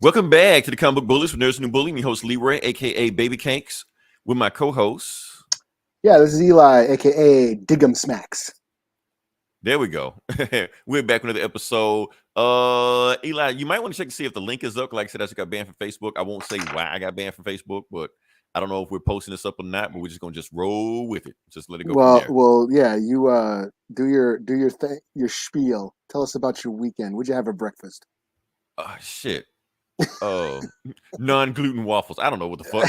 Welcome back to the Comic Book Bullies with Nerds New Bully. Me host Leroy, aka Baby Cakes, with my co-hosts. Yeah, this is Eli, aka Dig'em Smacks. There we go. We're back with another episode. Eli, you might want to check to see if the link is up. Like I said, I just got banned from Facebook. I won't say why I got banned from Facebook, but I don't know if we're posting this up or not. But we're just gonna just roll with it. Just let it go. Well, yeah. You do your thing, your spiel. Tell us about your weekend. What'd you have for breakfast? Shit. Non-gluten waffles. I don't know what the fuck.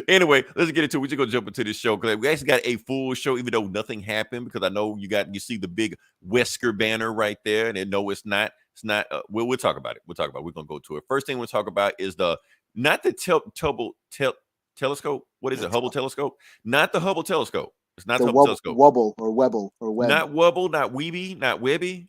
Anyway, let's get into it. We're just gonna jump into this show because we actually got a full show, even though nothing happened. Because I know you see the big Wesker banner right there, and no, it's not. It's not. We'll talk about it. We're gonna go to it. First thing we'll talk about is not the telescope. What is it? Hubble telescope? Not the Hubble telescope. It's not the Hubble telescope. Wubble or Webble or Webb. Not Wubble. Not Weeby. Not Webby.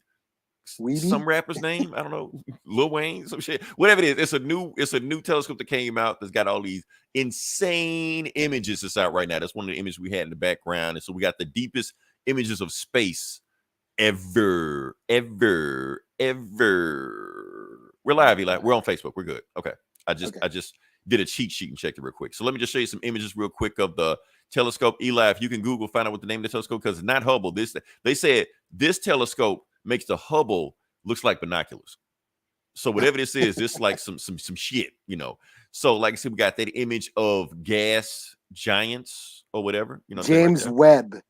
Weeby? Some rapper's name, I don't know, Lil Wayne, some shit, whatever it is. It's a new telescope that came out that's got all these insane images that's out right now. That's one of the images we had in the background, and so we got the deepest images of space ever. We're live, Eli. We're on Facebook. We're good. Okay. I just did a cheat sheet and checked it real quick. So let me just show you some images real quick of the telescope. Eli, if you can Google, find out what the name of the telescope, because it's not Hubble. They said this telescope makes the Hubble looks like binoculars. So whatever this is like some shit, you know. So like I said, we got that image of gas giants or whatever, you know. James Webb.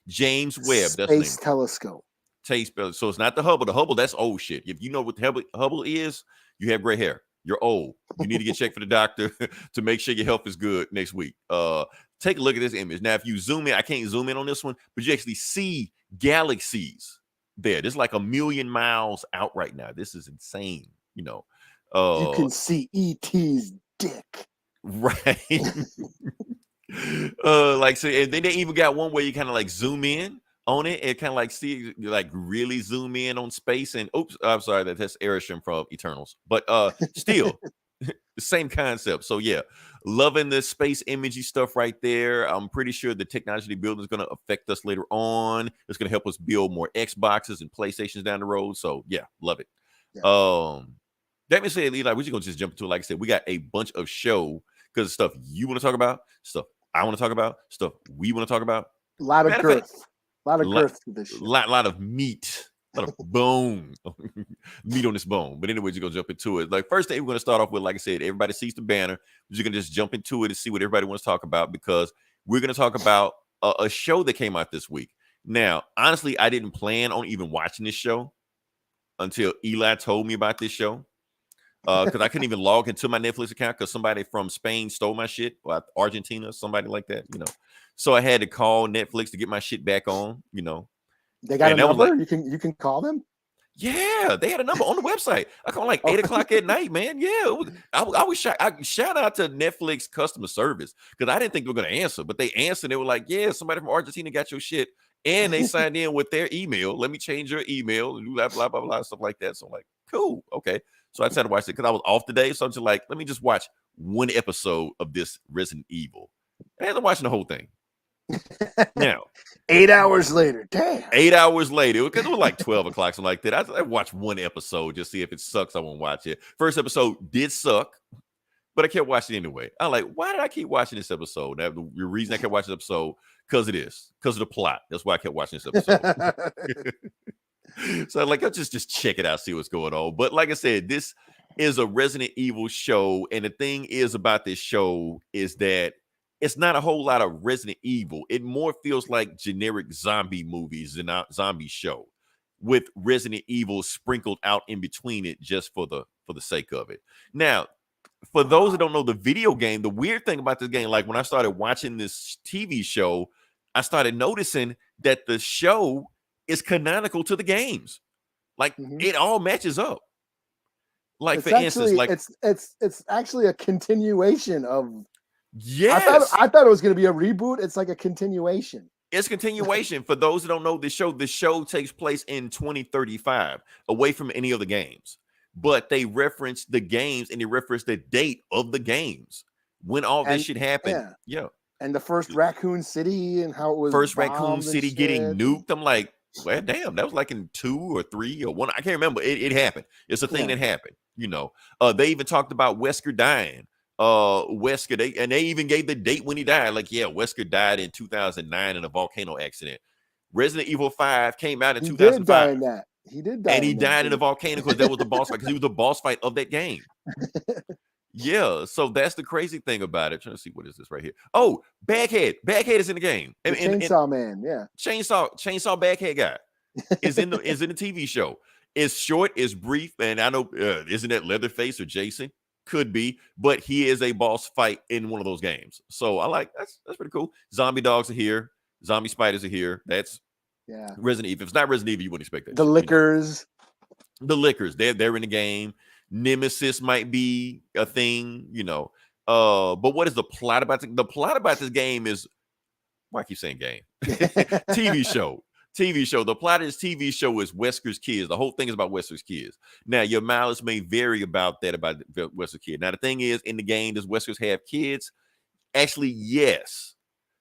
James Webb. Space Telescope. So it's not the Hubble. The Hubble, that's old shit. If you know what the Hubble is, you have gray hair. You're old. You need to get checked for the doctor to make sure your health is good next week. Take a look at this image. Now, if you zoom in, I can't zoom in on this one, but you actually see galaxies there. This is like 1 million miles out right now. This is insane, you know. You can see E.T.'s dick. Right. Like, so, and then they even got one where you kind of like zoom in on it and kind of like see, like really zoom in on space. And oops, I'm sorry, that's Erisham from Eternals, but still the same concept. So yeah, loving the space imagey stuff right there. I'm pretty sure the technology building is going to affect us later on. It's going to help us build more Xboxes and PlayStations down the road. So yeah, love it. Yeah. That being said, Eli, we're just going to just jump into it. Like I said, we got a bunch of show because stuff you want to talk about, stuff I want to talk about, stuff we want to talk about. A lot of girth. A lot of girth to this show. Lot of meat. A lot of bone. Meat on this bone. But anyway, you're going to jump into it. Like, first thing we're going to start off with, like I said, everybody sees the banner. We're going to just jump into it and see what everybody wants to talk about, because we're going to talk about a show that came out this week. Now, honestly, I didn't plan on even watching this show until Eli told me about this show. Because I couldn't even log into my Netflix account because somebody from Spain stole my shit, or Argentina, somebody like that, you know. So I had to call Netflix to get my shit back on, you know. They got a number? Like, you can call them? Yeah, they had a number on the website. I called like 8 o'clock at night, man. Yeah, I was shocked. Shout out to Netflix customer service, because I didn't think they were going to answer, but they answered. They were like, yeah, somebody from Argentina got your shit. And they signed in with their email. Let me change your email and blah, blah, blah, blah, stuff like that. So I'm like, cool, okay. So I decided to watch it because I was off today. So I'm just like, let me just watch one episode of this Resident Evil. I ended up watching the whole thing. Now, 8 hours later, damn. 8 hours later, because it was like 12 o'clock, something like that. I watched one episode, just see if it sucks. I won't watch it. First episode did suck, but I kept watching it anyway. I'm like, why did I keep watching this episode? Now, the reason I kept watching this episode, because of the plot. That's why I kept watching this episode. So I'm like, I'll just check it out, see what's going on. But like I said, this is a Resident Evil show, and the thing is about this show is that it's not a whole lot of Resident Evil. It more feels like generic zombie movies than a zombie show, with Resident Evil sprinkled out in between it just for the sake of it. Now, for those that don't know the video game, the weird thing about this game, like when I started watching this TV show, I started noticing that the show is canonical to the games. Like it all matches up. Like it's for instance, like it's actually a continuation of. Yes, I thought it was going to be a reboot. It's like a continuation. It's continuation. For those that don't know the show takes place in 2035, away from any of the games. But they reference the games and they reference the date of the games when all this shit happened. Yeah. And the first Raccoon City and how it was first Raccoon City getting nuked. I'm like, Well, damn, that was like in 2 or 3 or 1. I can't remember. It happened. It's a thing that happened. They even talked about Wesker dying. Wesker, they even gave the date when he died. Like, yeah, Wesker died in 2009 in a volcano accident. Resident Evil 5 came out in 2005. Did die in that. He did die, and he died in a volcano because that was the boss fight. Because he was the boss fight of that game. Yeah, so that's the crazy thing about it. Trying to see, what is this right here? Oh, Baghead. Baghead is in the game. Chainsaw Man, yeah. Chainsaw Baghead guy is in the TV show. It's short, it's brief, and I know isn't that Leatherface or Jason? Could be, but he is a boss fight in one of those games. So I like that's pretty cool. Zombie dogs are here, zombie spiders are here. That's Resident Evil. If it's not Resident Evil, you wouldn't expect that. The liquors. The liquors, they're in the game. Nemesis might be a thing, but what is the plot about the plot about this game is, why I keep saying game? TV show. The plot of this TV show is Wesker's kids. The whole thing is about Wesker's kids. Now, your mileage may vary about Wesker's kids. Now, the thing is, in the game, does Wesker's have kids? Actually, yes.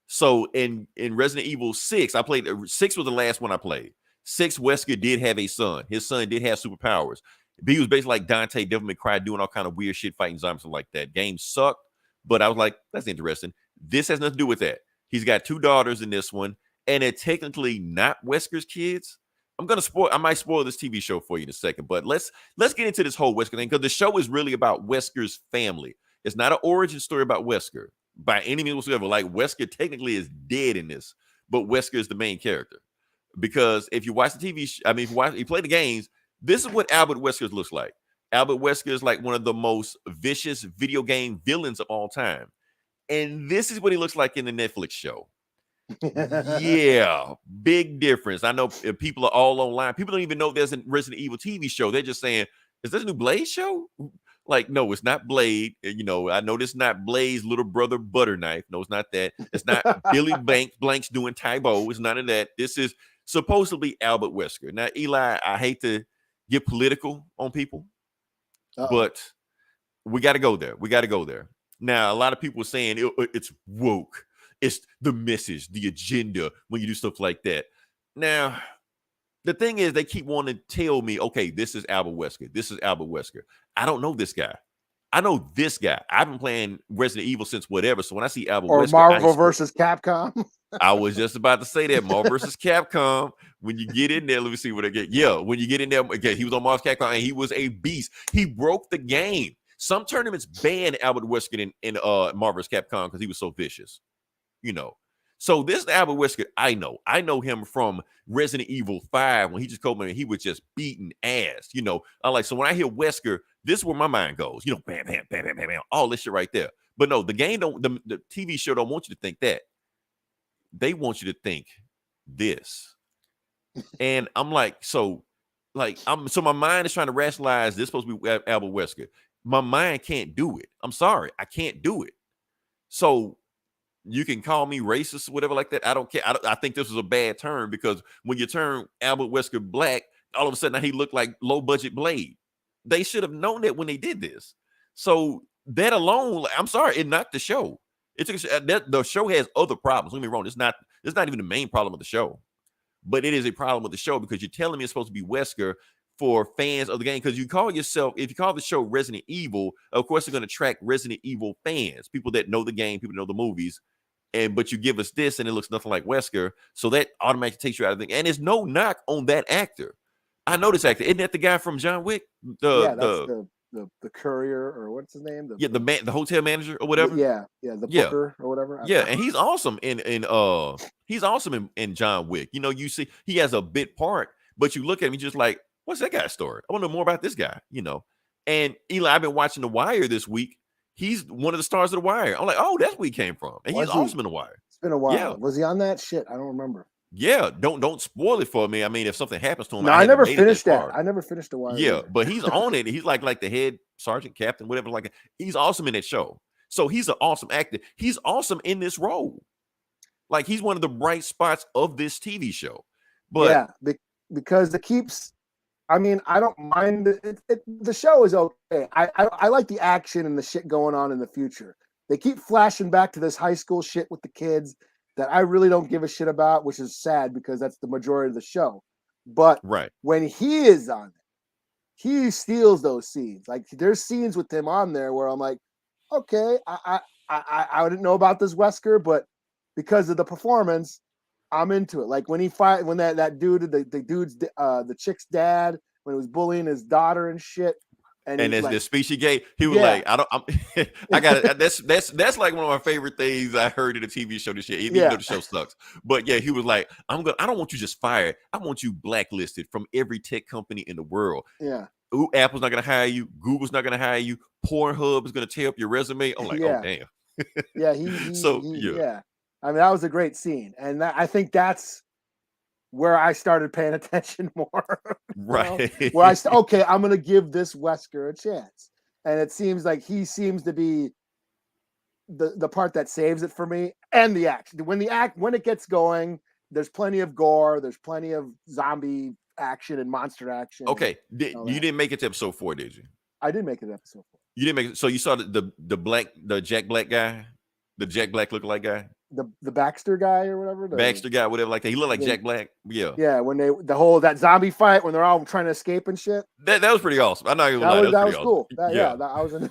So in Resident Evil 6, I played 6 was the last one I played. 6, Wesker did have a son. His son did have superpowers. He was basically like Dante, Devil May Cry, doing all kind of weird shit, fighting zombies like that. Game sucked, but I was like, that's interesting. This has nothing to do with that. He's got 2 daughters in this one, and they're technically not Wesker's kids. I might spoil this TV show for you in a second, but let's get into this whole Wesker thing, because the show is really about Wesker's family. It's not an origin story about Wesker by any means whatsoever. Like, Wesker technically is dead in this, but Wesker is the main character. Because if you watch the if you play the games, this is what Albert Wesker looks like. Albert Wesker is like one of the most vicious video game villains of all time. And this is what he looks like in the Netflix show. Yeah, big difference. I know people are all online. People don't even know there's a Resident Evil TV show. They're just saying, is this a new Blade show? Like, no, it's not Blade. I know this is not Blade's little brother Butterknife. No, it's not that. It's not Billy Blanks doing Tybo. It's none of that. This is supposedly Albert Wesker. Now, Eli, I hate to get political on people, but we got to go there. Now, a lot of people are saying it's woke. It's the message, the agenda when you do stuff like that. Now, the thing is, they keep wanting to tell me, okay, this is Albert Wesker. This is Albert Wesker. I don't know this guy. I know this guy. I've been playing Resident Evil since whatever. So when I see Albert Wesker, Marvel versus Capcom. I was just about to say that. Marvel versus Capcom. When you get in there, let me see what I get. Yeah, when you get in there, again, he was on Marvel Capcom, and he was a beast. He broke the game. Some tournaments banned Albert Wesker in Marvel vs. Capcom because he was so vicious. So this Albert Wesker, I know him from Resident Evil 5 when he just told me he was just beating ass. I like, so when I hear Wesker, this is where my mind goes. Bam, bam, bam, bam, bam, bam, all this shit right there. But no, the game the TV show don't want you to think that. They want you to think this. And I'm like, so my mind is trying to rationalize this supposed to be Albert Wesker. My mind can't do it. I'm sorry, I can't do it. So you can call me racist or whatever like that. I don't care. I think this was a bad term, because when you turn Albert Wesker black, all of a sudden now he looked like low budget Blade. They should have known that when they did this. So that alone, I'm sorry, it knocked the show. The show has other problems. Don't get me wrong. It's not even the main problem of the show, but it is a problem with the show, because you're telling me it's supposed to be Wesker for fans of the game. Because if you call the show Resident Evil, of course they're going to attract Resident Evil fans, people that know the game, people that know the movies. But you give us this and it looks nothing like Wesker, so that automatically takes you out of the thing. And there's no knock on that actor. I know this actor. Isn't that the guy from John Wick? The courier, or what's his name? The hotel manager or whatever. The booker or whatever. And he's awesome in John Wick. You see he has a bit part, but you look at him, you're just like, what's that guy's story? I want to know more about this guy. And Eli, I've been watching The Wire this week. He's one of the stars of The Wire. I'm like, oh, that's where he came from. And he's awesome in The Wire. It's been a while. Yeah. Was he on that shit? I don't remember. Yeah, don't spoil it for me. I mean, if something happens to him, I never finished that. I never finished The Wire. Yeah, but he's on it. He's like the head sergeant, captain, whatever. Like, he's awesome in that show. So he's an awesome actor. He's awesome in this role. Like, he's one of the bright spots of this TV show. But because it keeps. I mean, I don't mind the show is okay. I like the action and the shit going on in the future. They keep flashing back to this high school shit with the kids, that I really don't give a shit about, which is sad because that's the majority of the show. But Right. when he is on it, he steals those scenes. Like there's scenes with him on there where I'm like, okay, I didn't know about this Wesker, but because of the performance, I'm into it. Like when that dude, the chick's dad, when he was bullying his daughter and shit. And as the speech he gave, he was like, I got it. That's like one of my favorite things I heard in a TV show this year, even though the show sucks. But yeah, he was like, I don't want you just fired. I want you blacklisted from every tech company in the world. Yeah. Ooh, Apple's not gonna hire you, Google's not gonna hire you, Pornhub is gonna tear up your resume. I'm like, oh damn. Yeah, yeah. I mean, that was a great scene. And I think that's where I started paying attention more. Right. Where okay, I'm gonna give this Wesker a chance. And it seems like he seems to be the part that saves it for me. And the action. When it gets going, there's plenty of gore, there's plenty of zombie action and monster action. Okay. You didn't make it to episode 4, did you? I did make it to episode 4. You didn't make it. So you saw the Jack Black guy, the Jack Black lookalike guy, the Baxter guy or whatever. Baxter guy, whatever, like that. He looked like Jack Black. Yeah. Yeah. When that zombie fight when they're all trying to escape and shit. That was pretty awesome. I'm not gonna lie. That was cool. Awesome. I was in.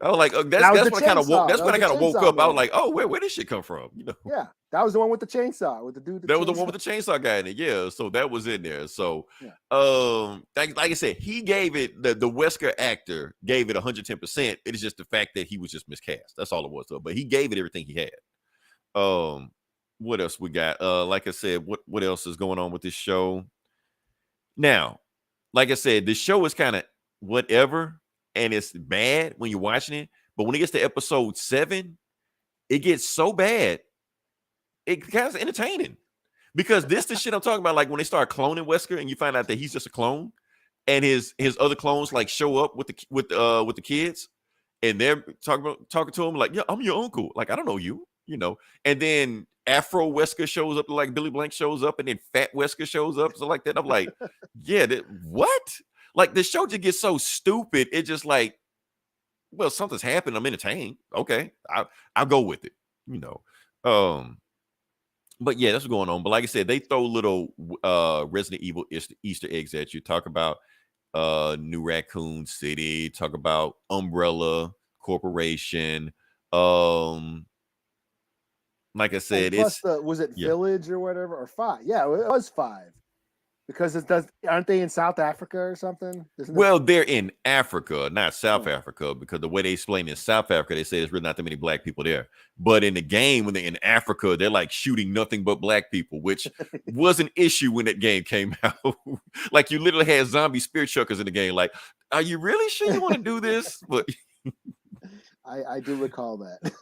I was like, that's when I kind of woke. That's when I kind of woke up. I was like, oh, where did shit come from? Yeah, that was the one with the chainsaw with the dude. That was the one with the chainsaw guy in it. Yeah, so that was in there. So, like I said, he gave it the Wesker actor gave it 110%. It is just the fact that he was just miscast. That's all it was. Though, but he gave it everything he had. What else we got? Like I said, what else is going on with this show? Now, like I said, the show is kind of whatever, and it's bad when you're watching it. But when it gets to episode 7, it gets so bad, it kind of entertaining. Because this the shit I'm talking about. Like when they start cloning Wesker, and you find out that he's just a clone, and his other clones like show up with the kids, and they're talking to him like, yeah, I'm your uncle. Like I don't know you. And then Afro Wesker shows up, like Billy Blank shows up, and then Fat Wesker shows up, so like that. I'm like, yeah, what? Like the show just gets so stupid. It just like, well, something's happened. I'm entertained. Okay, I'll go with it. But yeah, that's what's going on. But like I said, they throw little Resident Evil Easter eggs at you. Talk about New Raccoon City. Talk about Umbrella Corporation. Like I said, was it Village or whatever or 5? Yeah, it was 5 because aren't they in South Africa or something? Well, they're in Africa, not South Africa, because the way they explain in South Africa, they say there's really not that many black people there. But in the game, when they're in Africa, they're like shooting nothing but black people, which was an issue when that game came out. Like you literally had zombie spear chuckers in the game. Like, are you really sure you want to do this? But I do recall that.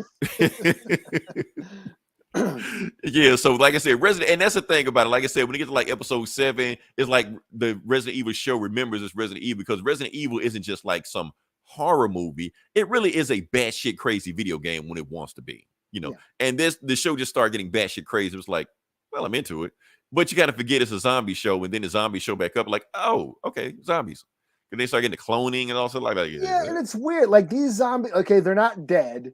Yeah, so like I said, and that's the thing about it. Like I said, when you get to like episode 7, it's like the Resident Evil show remembers it's Resident Evil because Resident Evil isn't just like some horror movie. It really is a batshit crazy video game when it wants to be, And the show just started getting batshit crazy. It was like, well, I'm into it, but you got to forget it's a zombie show, and then the zombies show back up, like, oh, okay, zombies. And they start getting the cloning and all stuff like that. Yeah, and it's weird. Like these zombies, okay, they're not dead.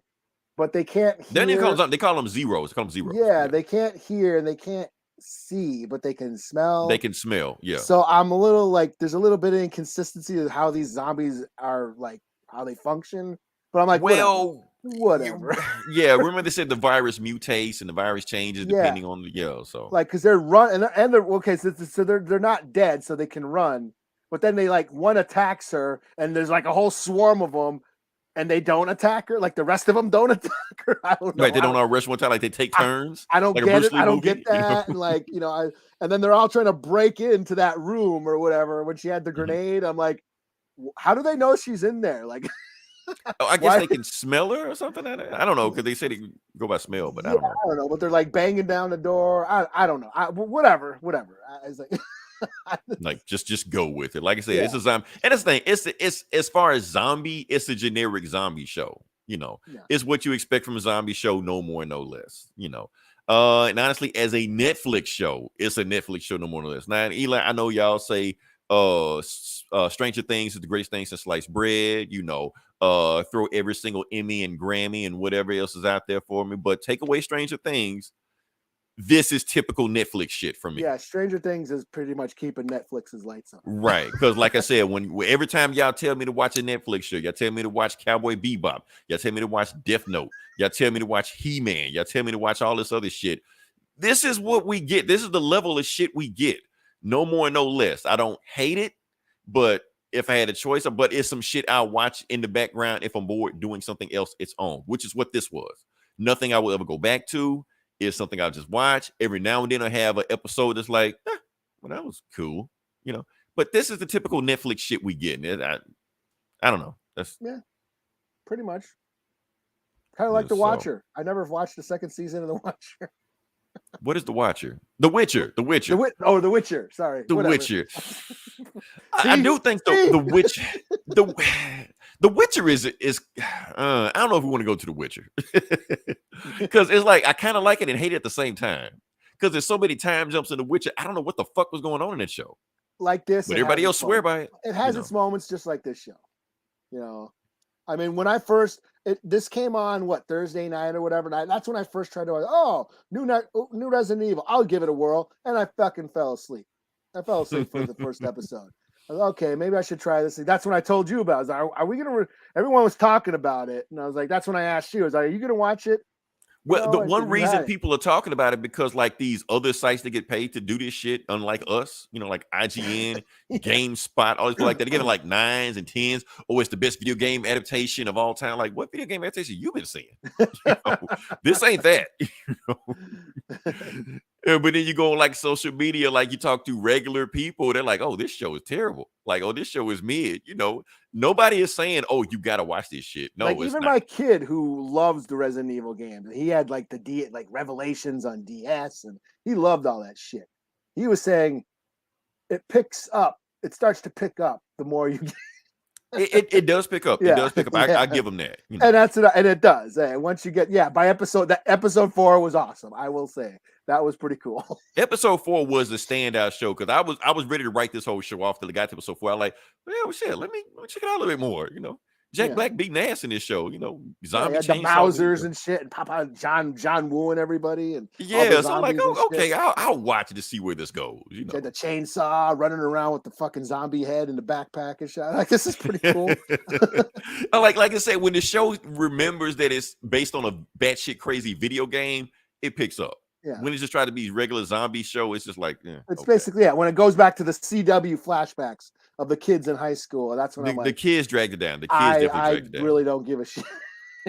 But they can't hear. They call them zeros. They call them zeros. Yeah, they can't hear and they can't see, but they can smell. They can smell, yeah. So I'm a little like, there's a little bit of inconsistency of how these zombies are, like, how they function. But I'm like, well, whatever. Yeah, remember they said the virus mutates and the virus changes depending on so. Like, because they're running, and they're, okay, so they're not dead, so they can run. But then they, like, one attacks her, and there's, like, a whole swarm of them. And they don't attack her, like the rest of them don't attack her. I don't know. Right, they don't all rush one time, like they take turns. I don't like get it. I don't get that. And like, and then they're all trying to break into that room or whatever. When she had the grenade, I'm like, how do they know she's in there? Like, I guess they can smell her or something. I don't know because they say they go by smell, but I don't know. I don't know, but they're like banging down the door. I don't know. Whatever. I was like. Like just go with it. Like I said, it's a zombie, and that's the thing. It's as far as zombie, it's a generic zombie show. It's what you expect from a zombie show, no more, no less. And honestly, as a Netflix show, it's a Netflix show, no more, no less. Now, Eli, I know y'all say Stranger Things is the greatest thing since sliced bread. Throw every single Emmy and Grammy and whatever else is out there for me. But take away Stranger Things. This is typical Netflix shit for me. Yeah, Stranger Things is pretty much keeping Netflix's lights on. Right. Because like I said, every time y'all tell me to watch a Netflix show, y'all tell me to watch Cowboy Bebop, y'all tell me to watch Death Note, y'all tell me to watch He-Man, y'all tell me to watch all this other shit. This is what we get. This is the level of shit we get. No more, no less. I don't hate it, but if I had a choice, but it's some shit I'll watch in the background if I'm bored doing something else its own, which is what this was. Nothing I will ever go back to. Is something I'll just watch. Every now and then I have an episode that's like, well, that was cool, But this is the typical Netflix shit we get. I don't know. That's pretty much. Kind of like The Watcher. I never watched the second season of The Watcher. What is The Watcher? The Witcher. The Witcher. The Witcher. Sorry. The Witcher. I do think The Witcher. The Witcher is I don't know if we want to go to The Witcher. Because it's like I kind of like it and hate it at the same time. Because there's so many time jumps in The Witcher. I don't know what the fuck was going on in that show. Like this. But everybody else swear by it. It has its moments just like this show. I mean, when this came on Thursday night or whatever night, that's when I first tried to new Resident Evil. I'll give it a whirl. And I fucking fell asleep. I fell asleep for the first episode. I was okay, maybe I should try this. That's when I told you about it. I was like, are we gonna everyone was talking about it. And I was like, that's when I asked you, I was like, are you gonna watch it? Well, the one reason people are talking about it because like these other sites that get paid to do this shit, unlike us, like IGN, GameSpot, all this like that, they give it like 9s and 10s. Oh, it's the best video game adaptation of all time. Like, what video game adaptation you been seeing? This ain't that. But then you go on like social media, like you talk to regular people, they're like, oh, this show is terrible. Like, oh, this show is mid. Nobody is saying, oh, you got to watch this shit. No, like even my kid who loves the Resident Evil games, he had like like Revelations on DS and he loved all that shit. He was saying it starts to pick up the more you get. It does pick up. It does pick up. I give them that. And and it does. Once you get by episode 4 was awesome. I will say that was pretty cool. Episode 4 was the standout show because I was ready to write this whole show off till I got to episode 4. I was like, well, shit, let me check it out a little bit more. Jack Black beating ass in this show. Zombie the Mausers and shit, and Papa John Woo and everybody, and so I'm like, oh, okay, I'll watch it to see where this goes. The chainsaw running around with the fucking zombie head in the backpack and shit. Like this is pretty cool. like I said, when the show remembers that it's based on a batshit crazy video game, it picks up. Yeah. When it's just trying to be regular zombie show, it's just like it's basically when it goes back to the CW flashbacks of the kids in high school. That's when I'm like, the kids dragged it down. The kids definitely dragged it down. I really don't give a shit.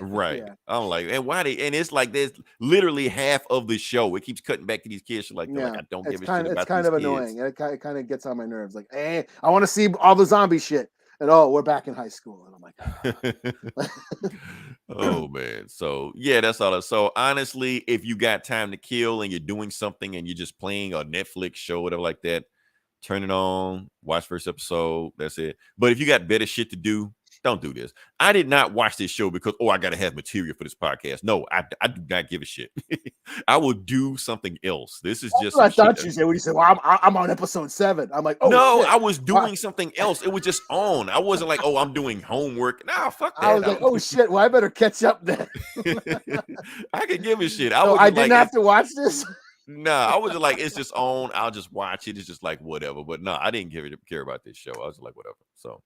Right. Yeah. I'm like, and it's like there's literally half of the show. It keeps cutting back to these kids. Like, I don't give a shit about it's kind of kids. Annoying. It kind of gets on my nerves. Like, hey, I want to see all the zombie shit. And we're back in high school. And I'm like, oh man. So yeah, that's all. So honestly, if you got time to kill and you're doing something and you're just playing a Netflix show, whatever like that, turn it on, watch first episode. That's it. But if you got better shit to do, don't do this. I did not watch this show because, I got to have material for this podcast. No, I do not give a shit. I will do something else. This is just what I thought you said when you said, well, I'm on episode 7. I'm like, oh, no, shit. I was doing something else. It was just on. I wasn't like, I'm doing homework. Nah, fuck that. I was like, oh, shit. Well, I better catch up then. I could give a shit. I didn't have to watch this. Nah, I was just like, it's just on. I'll just watch it. It's just like whatever. But no, I didn't care about this show. I was like, whatever. So,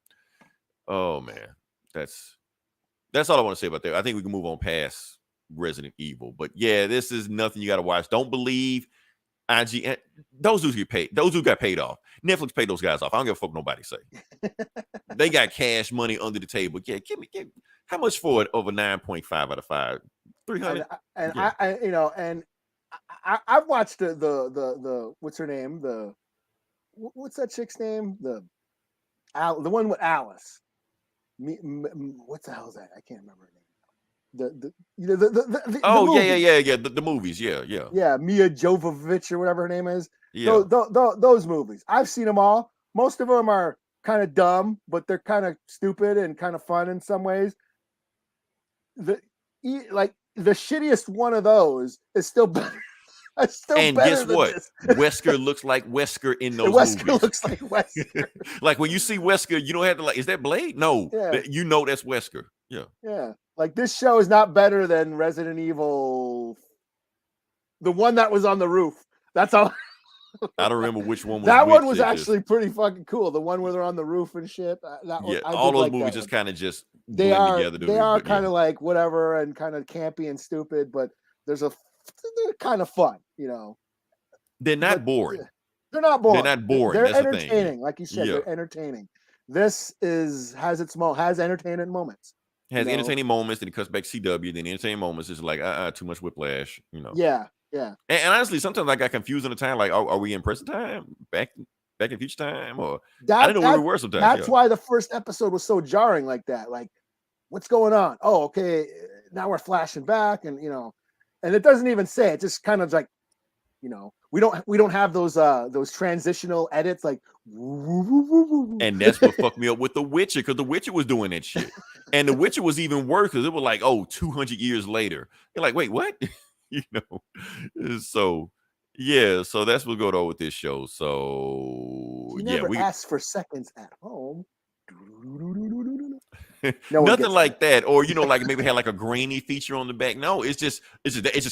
oh man, that's all I want to say about that. I think we can move on past Resident Evil. But yeah, this is nothing you got to watch. Don't believe IGN. Those dudes get paid. Those who got paid off. Netflix paid those guys off. I don't give a fuck what nobody say. They got cash money under the table. Yeah, give me how much for it over 9.5 out of 5? 300. And yeah. I've watched the what's her name? What's that chick's name? The one with Alice. What the hell is that? I can't remember her name. The movies. Yeah. Mia Jovovich or whatever her name is. Yeah. Those movies. I've seen them all. Most of them are kind of dumb, but they're kind of stupid and kind of fun in some ways. The shittiest one of those is still better That's still And better guess than what? this. Wesker looks like Wesker in those Wesker movies. looks like Wesker. Like when you see Wesker, you don't have to like, is that Blade? No, Yeah. you know that's Wesker. Yeah. Yeah. Like this show is not better than Resident Evil, the one that was on the roof. That's all. I don't remember which one was That which. one was actually pretty fucking cool. The one where they're on the roof and shit. That one, yeah, I all did those like movies that just one. kind of just They blend are together. they are kind of like whatever and kind of campy and stupid, but they're kind of fun, you know. They're not boring. They're not boring. They're not boring. They're That's entertaining, the thing. like you said. They're entertaining. This has entertaining moments. Has entertaining moments, then it cuts back CW, then entertaining moments is like too much whiplash, you know. Yeah. And honestly, sometimes I got confused in the time, like, are we in present time, back in future time, or I didn't know where we were sometimes. That's why the first episode was so jarring like that. Like, what's going on? Oh, okay, now we're flashing back, and you know, and it doesn't even say it. Just kind of like, you know, we don't have those transitional edits like. And that's what fucked me up with The Witcher, because The Witcher was doing that shit, and The Witcher was even worse because it was like 200 years later. You're like, wait, what? You know, so yeah, so that's what's going on with this show. So you never asked for seconds at home. Nothing like that, or you know, like maybe had like a grainy feature on the back. No, it just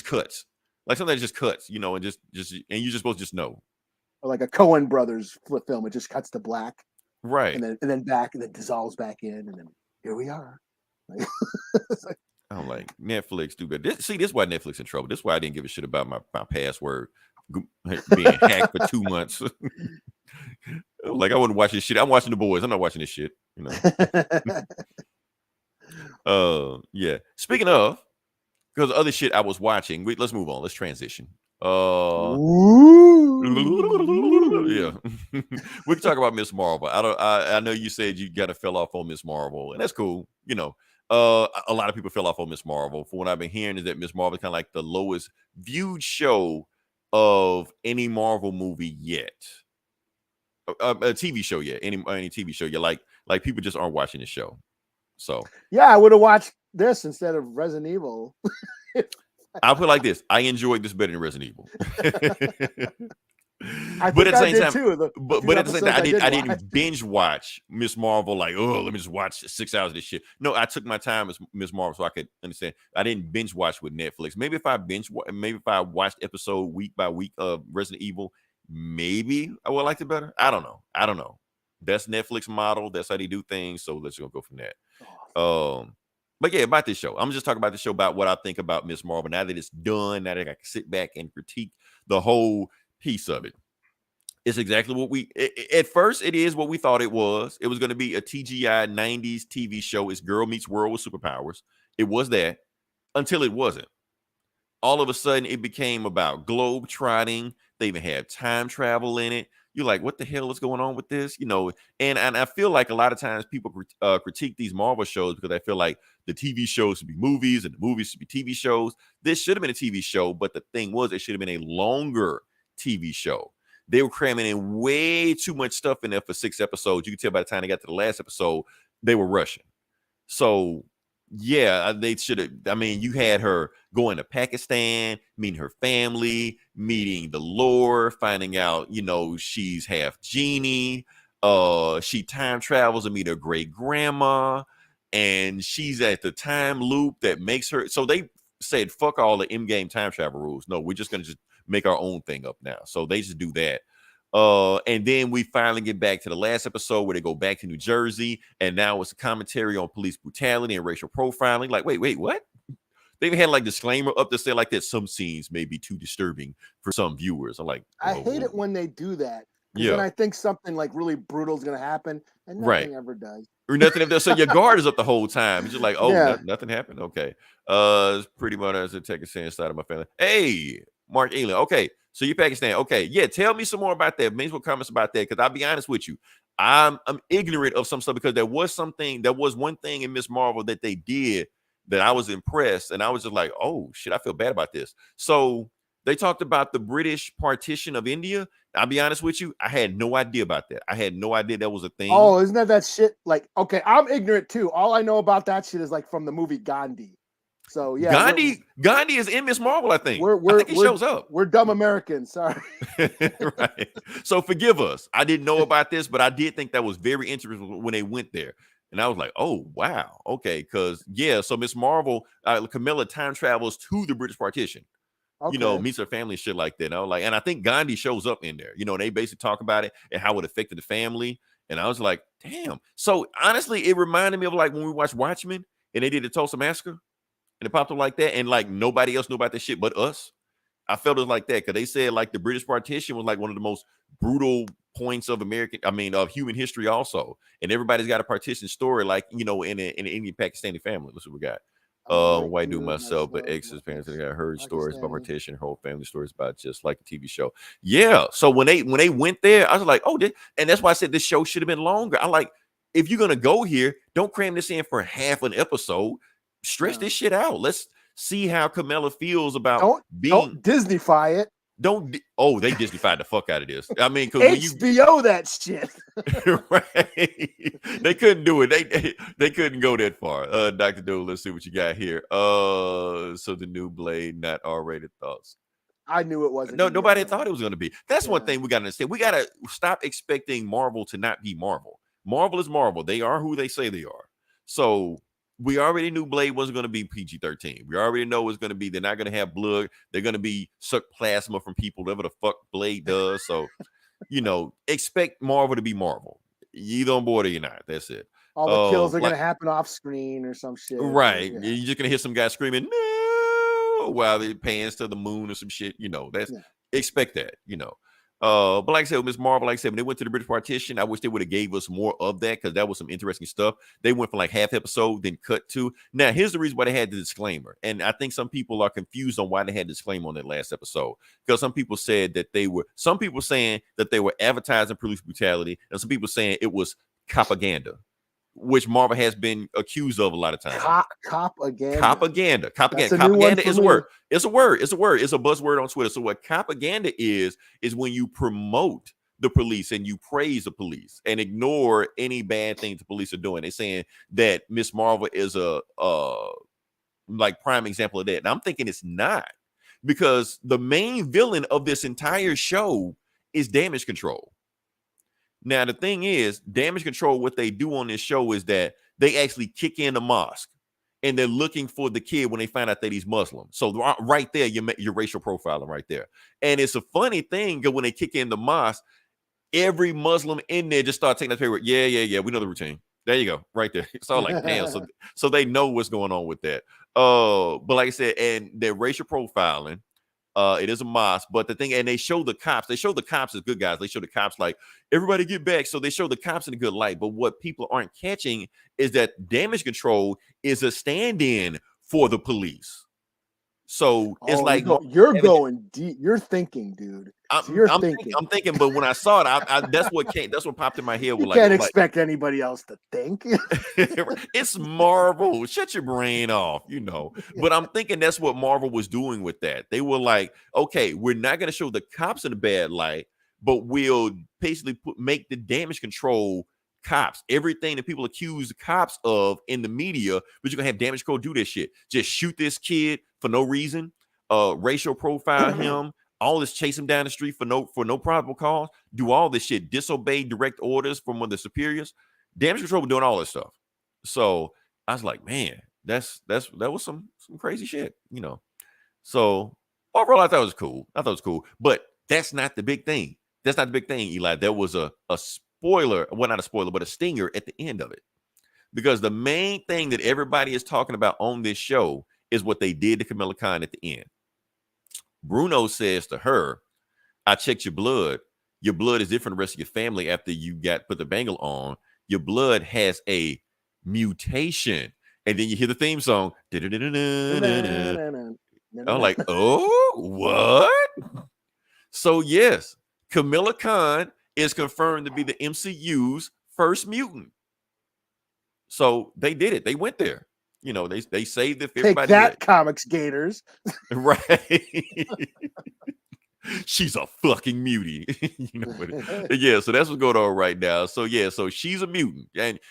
cuts. Like sometimes it just cuts, you know, and just and you're just supposed to just know. Or like a Coen Brothers film, it just cuts to black, right, and then back, and then dissolves back in, and then here we are. Like, I'm like, Netflix do better. This is why Netflix in trouble. This is why I didn't give a shit about my password being hacked for 2 months. Like I wouldn't watch this shit. I'm watching The Boys. I'm not watching this shit. You know. Yeah. Speaking of, because other shit I was watching. Let's move on. Let's transition. Yeah. We can talk about Miss Marvel. I know you said you got to fell off on Miss Marvel, and that's cool. You know, a lot of people fell off on Miss Marvel. For what I've been hearing is that Miss Marvel is kind of like the lowest viewed show of any Marvel movie yet. A TV show yet. Any TV show yet. Like people just aren't watching the show. So yeah, I would have watched this instead of Resident Evil. I'll put it like this. I enjoyed this better than Resident Evil. But at the same time, too, but at the same time, I didn't binge watch Miss Marvel like, oh, let me just watch 6 hours of this shit. No, I took my time as Miss Marvel so I could understand. I didn't binge watch with Netflix. Maybe if I watched episode week by week of Resident Evil, maybe I would like it better. I don't know. That's Netflix model. That's how they do things. So let's go from that. But yeah, about this show. I'm just talking about the show, about what I think about Miss Marvel now that it's done. Now that I can sit back and critique the whole piece of it. It's exactly what at first it is what we thought it was. It was going to be a TGI 90s TV show. It's Girl Meets World with superpowers. It was that until it wasn't. All of a sudden it became about globe trotting. They even had time travel in it. You're like, what the hell is going on with this? You know, and I feel like a lot of times people critique these Marvel shows because I feel like the TV shows should be movies and the movies should be TV shows. This should have been a TV show, but the thing was, it should have been a longer TV show. They were cramming in way too much stuff in there for 6 episodes. You can tell by the time they got to the last episode, they were rushing. So yeah, they should have. I mean, you had her going to Pakistan, meeting her family, meeting the lore, finding out, you know, she's half genie. She time travels and meet her great grandma, and she's at the time loop that makes her. So they said, "Fuck all the in-game time travel rules. No, we're just gonna just make our own thing up now." So they just do that. And then we finally get back to the last episode where they go back to New Jersey, and now it's a commentary on police brutality and racial profiling. Like, wait, what? They even had like disclaimer up to say like that some scenes may be too disturbing for some viewers. I'm like, I hate it when they do that. Yeah. Then I think something like really brutal is going to happen, and nothing ever does. Or nothing ever does. So your guard is up the whole time. It's just like, oh, nothing happened. Okay. It's pretty much as a Texan side of my family. Hey, Mark Alien. Okay. So you're Pakistan. Okay. Yeah. Tell me some more about that. Make some comments about that. Because I'll be honest with you. I'm ignorant of some stuff because there was one thing in Miss Marvel that they did that I was impressed. And I was just like, oh shit, I feel bad about this. So they talked about the British partition of India. I'll be honest with you. I had no idea about that. I had no idea that was a thing. Oh, isn't that shit? Like, okay, I'm ignorant too. All I know about that shit is like from the movie Gandhi. So yeah, Gandhi is in Miss Marvel, I think. I think he shows up. We're dumb Americans. Sorry. Right. So forgive us. I didn't know about this, but I did think that was very interesting when they went there. And I was like, oh, wow. Okay. Because, so Miss Marvel, Camilla time travels to the British partition. Okay. Meets her family and shit like that. And I was like, and I think Gandhi shows up in there. And they basically talk about it and how it affected the family. And I was like, damn. So honestly, it reminded me of like when we watched Watchmen and they did the Tulsa Massacre. And it popped up like that, and like nobody else knew about that shit but us. I felt it was like that because they said like the British partition was like one of the most brutal points of of human history also. And everybody's got a partition story, like in an Indian Pakistani family. That's what we got. White dude myself, but ex's parents. I heard stories about partition, her whole family stories about just like the TV show. Yeah. So when they went there, I was like, oh, and that's why I said this show should have been longer. I like, if you're gonna go here, don't cram this in for half an episode. Stretch this shit out. Let's see how Camilla feels about don't Disneyfy it. They Disneyfied the fuck out of this. I mean, because HBO that shit. Right. They couldn't do it. They couldn't go that far. Dr. Doe, let's see what you got here. So the new Blade, not R-rated thoughts. I knew it wasn't. No, nobody thought it was going to be. That's one thing we got to understand. We got to stop expecting Marvel to not be Marvel. Marvel is Marvel. They are who they say they are. So we already knew Blade wasn't going to be PG-13. We already know it's going to be, they're not going to have blood. They're going to be suck plasma from people, whatever the fuck Blade does. So, expect Marvel to be Marvel. You either on board or you're not. That's it. All the kills are going to happen off screen or some shit. Right. Yeah. You're just going to hear some guy screaming, no, while they pans to the moon or some shit. Expect that, But like I said, with Miss Marvel, like I said, when they went to the British partition, I wish they would have gave us more of that because that was some interesting stuff. They went from like half episode, then cut to. Now, here's the reason why they had the disclaimer. And I think some people are confused on why they had the disclaimer on that last episode. Because some people said that some people saying that they were advertising police brutality, and some people saying it was propaganda, which Marvel has been accused of a lot of times. Propaganda. Propaganda is a word. It's a word. It's a buzzword on Twitter. So what propaganda is when you promote the police and you praise the police and ignore any bad things the police are doing. They're saying that Miss Marvel is a like prime example of that. And I'm thinking it's not, because the main villain of this entire show is Damage Control. Now, the thing is, Damage Control, what they do on this show is that they actually kick in the mosque and they're looking for the kid when they find out that he's Muslim. So right there, your racial profiling right there. And it's a funny thing because when they kick in the mosque, every Muslim in there just start taking that paper. Yeah. We know the routine. There you go. Right there. It's all like, damn. So they know what's going on with that. But like I said, and their racial profiling, it is a mosque, but the thing, and they show the cops as good guys. They show the cops like, everybody get back. So they show the cops in a good light. But what people aren't catching is that Damage Control is a stand-in for the police. So it's like you're going deep. You're thinking, dude. I'm thinking, but when I saw it, that's what popped in my head. You can't expect anybody else to think. It's Marvel. Shut your brain off, But I'm thinking that's what Marvel was doing with that. They were like, okay, we're not going to show the cops in a bad light, but we'll basically make the Damage Control cops, everything that people accuse the cops of in the media, but you're gonna have Damage Control do this shit. Just shoot this kid for no reason, racial profile him, all this, chase him down the street for no probable cause, do all this shit, disobey direct orders from one of the superiors. Damage Control was doing all this stuff. So I was like, man, that was some crazy shit, So overall, I thought it was cool. But that's not the big thing. Eli. There was a spoiler, well, not a spoiler, but a stinger at the end of it. Because the main thing that everybody is talking about on this show is what they did to Kamala Khan at the end. Bruno says to her, I checked your blood. Your blood is different from the rest of your family after you put the bangle on. Your blood has a mutation. And then you hear the theme song. I'm like, oh, what? So yes, Kamala Khan is confirmed to be the MCU's first mutant. So they did it. They went there. They saved it for everybody. Take that, comics gators. Right. She's a fucking mutie. You know what? Yeah, so that's what's going on right now. So yeah, so she's a mutant,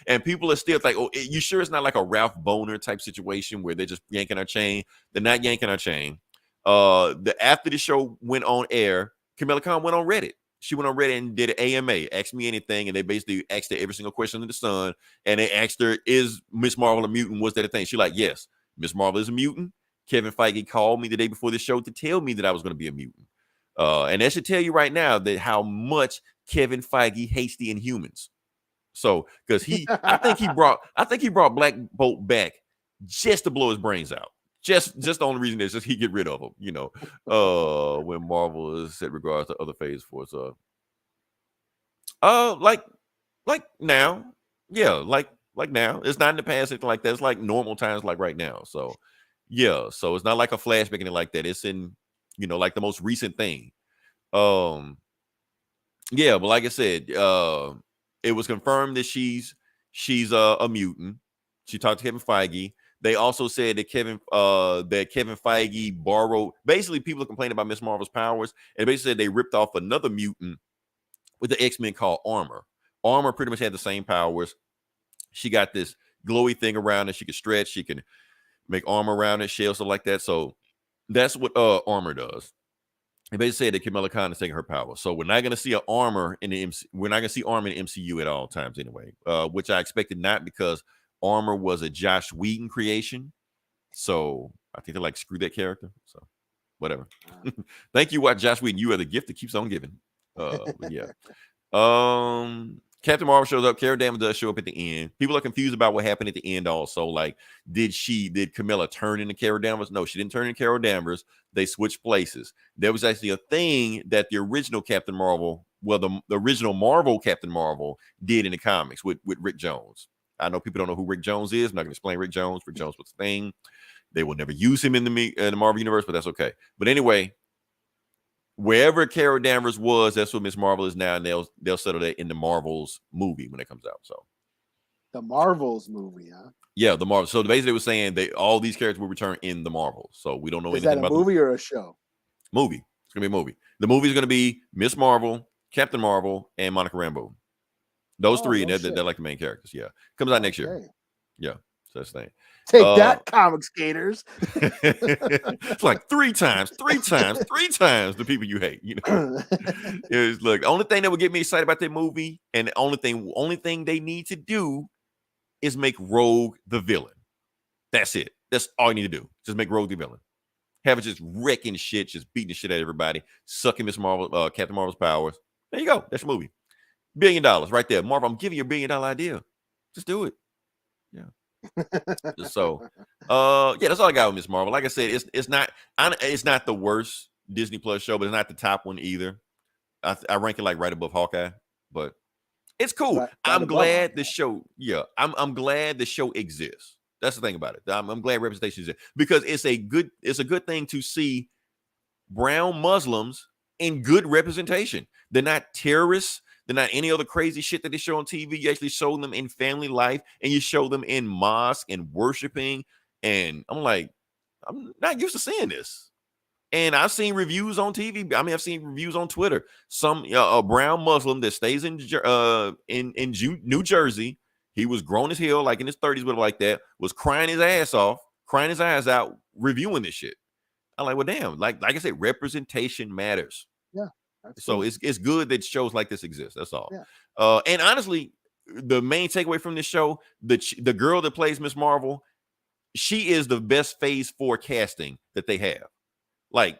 and people are still like, oh, you sure it's not like a Ralph Boner type situation where they're just yanking our chain? They're not yanking our chain. After the show went on air, Kamala Khan went on Reddit. She went on Reddit and did an AMA, Ask Me Anything, and they basically asked her every single question under the sun, and they asked her, is Miss Marvel a mutant? Was that a thing? She's like, yes, Miss Marvel is a mutant. Kevin Feige called me the day before the show to tell me that I was going to be a mutant. And that should tell you right now that how much Kevin Feige hates the Inhumans. So, because I think he brought Black Bolt back just to blow his brains out. Just the only reason is just he get rid of him, you know. When Marvel is set regards to other phase fours. Like now, yeah, like now. It's not in the past, anything like that. It's like normal times, like right now. So, yeah. So it's not like a flashback and like that. It's in, you know, like the most recent thing. Yeah, but like I said, it was confirmed that she's a mutant. She talked to Kevin Feige. They also said that Kevin Feige borrowed. Basically, people are complaining about Miss Marvel's powers, and basically said they ripped off another mutant with the X-Men called Armor. Armor pretty much had the same powers. She got this glowy thing around it. She can stretch. She can make armor around it, shell, stuff like that. So that's what Armor does. And basically said that Kamala Khan is taking her power. So we're not going to see Armor in the we're not going to see Armor in the MCU at all times anyway. Which I expected not, because Armor was a Josh Whedon creation. So I think they like screw that character. So whatever. Thank you, Josh Whedon. You are the gift that keeps on giving. Yeah. Captain Marvel shows up. Carol Danvers does show up at the end. People are confused about what happened at the end also. Like, did Camilla turn into Carol Danvers? No, she didn't turn into Carol Danvers. They switched places. There was actually a thing that the original Captain Marvel, well, the original Marvel Captain Marvel did in the comics with Rick Jones. I know people don't know who Rick Jones is. I'm not going to explain Rick Jones. Rick Jones was a thing. They will never use him in the Marvel universe, but that's okay. But anyway, wherever Carol Danvers was, that's what Miss Marvel is now, and they'll settle that in the Marvels movie when it comes out. So the Marvels movie, huh? Yeah, the Marvel. So basically, they were saying all these characters will return in the Marvels. So we don't know anything about a movie or a show. Movie. It's gonna be a movie. The movie is gonna be Miss Marvel, Captain Marvel, and Monica Rambeau. Those three, no, they're like the main characters. Yeah, comes out next year. Yeah, so that's the thing. Take that, comic skaters. It's like three times the people you hate. You know, look. The only thing that would get me excited about that movie, and the only thing they need to do is make Rogue the villain. That's it. That's all you need to do. Just make Rogue the villain. Have it just wrecking shit, just beating the shit out of everybody, sucking Miss Marvel, Captain Marvel's powers. There you go. That's your movie. $1 billion right there. Marvel, I'm giving you $1 billion idea. Just do it. Yeah. So, yeah, that's all I got with Miss Marvel. Like I said, it's not the worst Disney Plus show, but it's not the top one either. I rank it like right above Hawkeye, but it's cool. Right I'm glad the show. Yeah, I'm glad the show exists. That's the thing about it. I'm glad representation is there, because it's a good thing to see brown Muslims in good representation. They're not terrorists. They're not any other crazy shit that they show on TV. You actually show them in family life, and you show them in mosque and worshiping. And I'm like, I'm not used to seeing this. And I've seen reviews on TV. I mean, I've seen reviews on Twitter. Some a brown Muslim that stays in New Jersey. He was grown as hell, like in his 30s, whatever like that, was crying his ass off, crying his eyes out, reviewing this shit. I'm like, well, damn. Like I said, representation matters. Yeah. So it's good that shows like this exist. That's all. Yeah. And honestly, the main takeaway from this show, the girl that plays Miss Marvel, she is the best phase 4 casting that they have. Like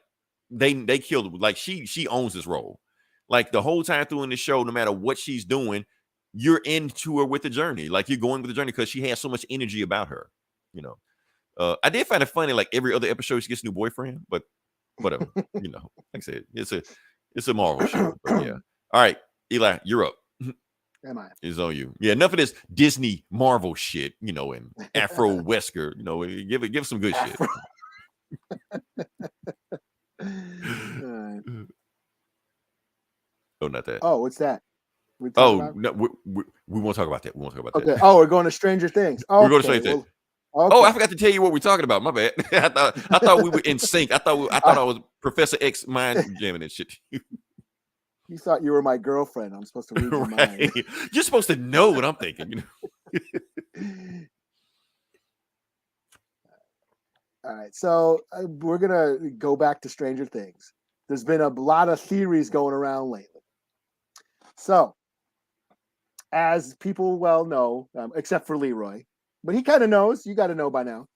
they killed her. Like she owns this role. Like the whole time through in the show, no matter what she's doing, you're into her with the journey. Like you're going with the journey because she has so much energy about her. You know, I did find it funny. Like every other episode, she gets a new boyfriend, but whatever. You know, like I said, it's a Marvel show. But yeah. All right, Eli, you're up. Am I? It's on you. Yeah, enough of this Disney Marvel shit, you know, and Afro Wesker. You know, give some good shit. Oh, not that. Oh, what's that? No, we won't talk about that. We won't talk about that. Okay. Oh, we're going to Stranger Things. Oh, we're going to Stranger Things. Okay. Oh, I forgot to tell you what we're talking about. My bad. I thought we were in sync. I thought I was Professor X mind jamming and shit. You thought you were my girlfriend. I'm supposed to read your mind. You're supposed to know what I'm thinking. You know? All right, so we're gonna go back to Stranger Things. There's been a lot of theories going around lately. So, as people well know, except for Leroy, but he kind of knows. You got to know by now.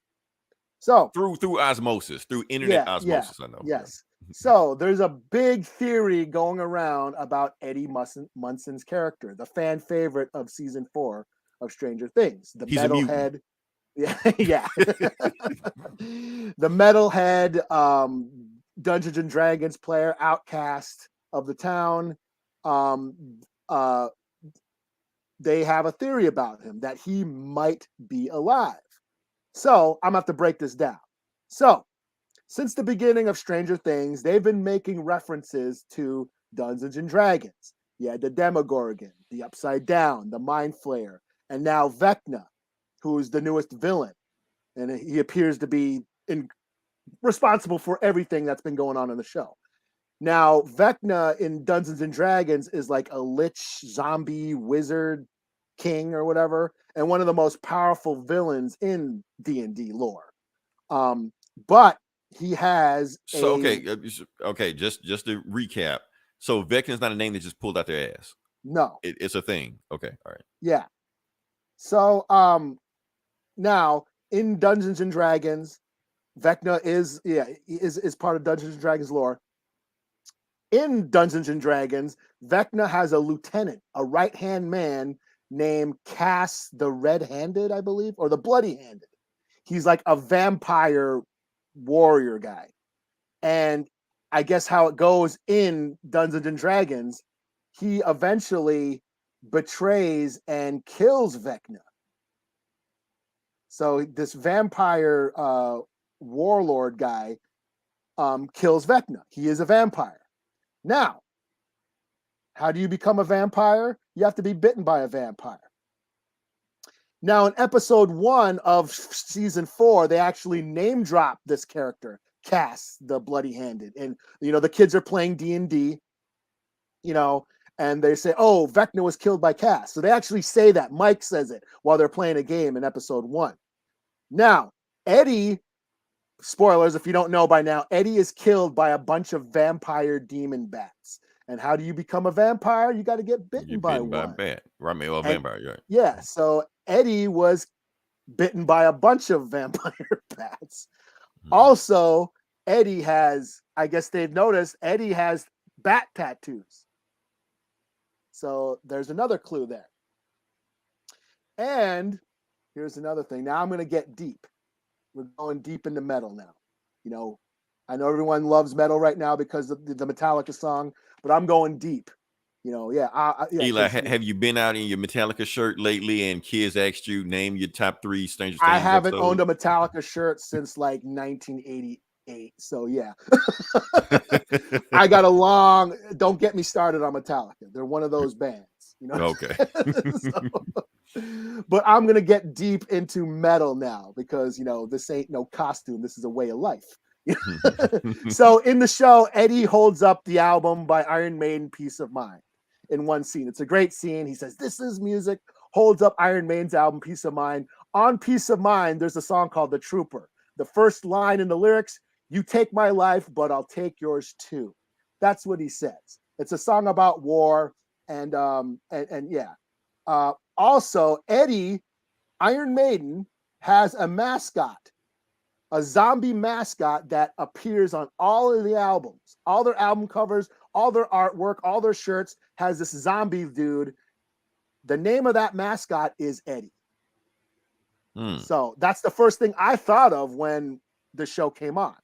So through osmosis, through internet osmosis, I know. Yes. So there's a big theory going around about Eddie Munson's character, the fan favorite of season 4 of Stranger Things, the metalhead. Yeah. The metalhead, Dungeons and Dragons player, outcast of the town. They have a theory about him that he might be alive. So I'm going to have to break this down. So since the beginning of Stranger Things, they've been making references to Dungeons and Dragons. You had the Demogorgon, the Upside Down, the Mind Flayer, and now Vecna, who is the newest villain. And he appears to be responsible for everything that's been going on in the show. Now, Vecna in Dungeons and Dragons is like a lich, zombie, wizard, king, or whatever, and one of the most powerful villains in D&D lore. But he has okay, just to recap. So Vecna's not a name that just pulled out their ass. No. It's a thing. Okay, all right. Yeah. So now in Dungeons and Dragons, Vecna is part of Dungeons and Dragons lore. In Dungeons and Dragons, Vecna has a lieutenant, a right-hand man named Cass the Red-Handed, I believe, or the Bloody-Handed. He's like a vampire warrior guy. And I guess how it goes in Dungeons and Dragons, he eventually betrays and kills Vecna. So this vampire warlord guy kills Vecna. He is a vampire. Now, how do you become a vampire? You have to be bitten by a vampire. Now, in episode 1 of season 4, they actually name drop this character, Cass, the Bloody-Handed. And, the kids are playing D&D, and they say, oh, Vecna was killed by Cass. So they actually say that. Mike says it while they're playing a game in episode 1. Now, Eddie, spoilers if you don't know by now, Eddie is killed by a bunch of vampire demon bats. And how do you become a vampire? You got to get bitten by one. By a bat. Right, a vampire, right. Yeah, so Eddie was bitten by a bunch of vampire bats. Also, Eddie has, I guess they've noticed, Eddie has bat tattoos. So there's another clue there. And here's another thing. Now I'm going to get deep. We're going deep into metal now. I know everyone loves metal right now because of the Metallica song, but I'm going deep. Eli, have you been out in your Metallica shirt lately and kids asked you name your top 3 Stranger Things I haven't episodes? owned a Metallica shirt since like 1988. So yeah. I got a long, don't get me started on Metallica. They're one of those bands, Okay. But I'm going to get deep into metal now because, this ain't no costume. This is a way of life. So in the show, Eddie holds up the album by Iron Maiden, Peace of Mind, in one scene. It's a great scene. He says, this is music, holds up Iron Maiden's album, Peace of Mind. On Peace of Mind, there's a song called The Trooper. The first line in the lyrics, you take my life, but I'll take yours too. That's what he says. It's a song about war. And yeah. Also, Eddie, Iron Maiden, has a mascot, a zombie mascot that appears on all of the albums. All their album covers, all their artwork, all their shirts has this zombie dude. The name of that mascot is Eddie. So that's the first thing I thought of when the show came on.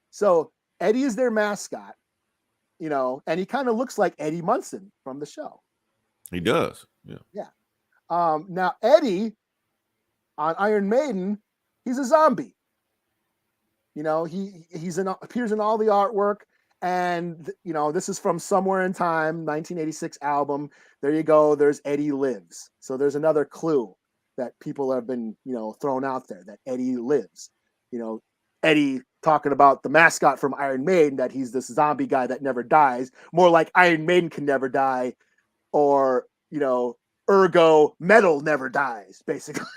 So Eddie is their mascot, and he kind of looks like Eddie Munson from the show. He does. Yeah. Now Eddie on Iron Maiden, he's a zombie. He appears in all the artwork, and this is from Somewhere in Time, 1986 album. There you go. There's Eddie Lives. So there's another clue that people have been, thrown out there, that Eddie lives. Eddie talking about the mascot from Iron Maiden, that he's this zombie guy that never dies, more like Iron Maiden can never die, or, ergo metal never dies, basically.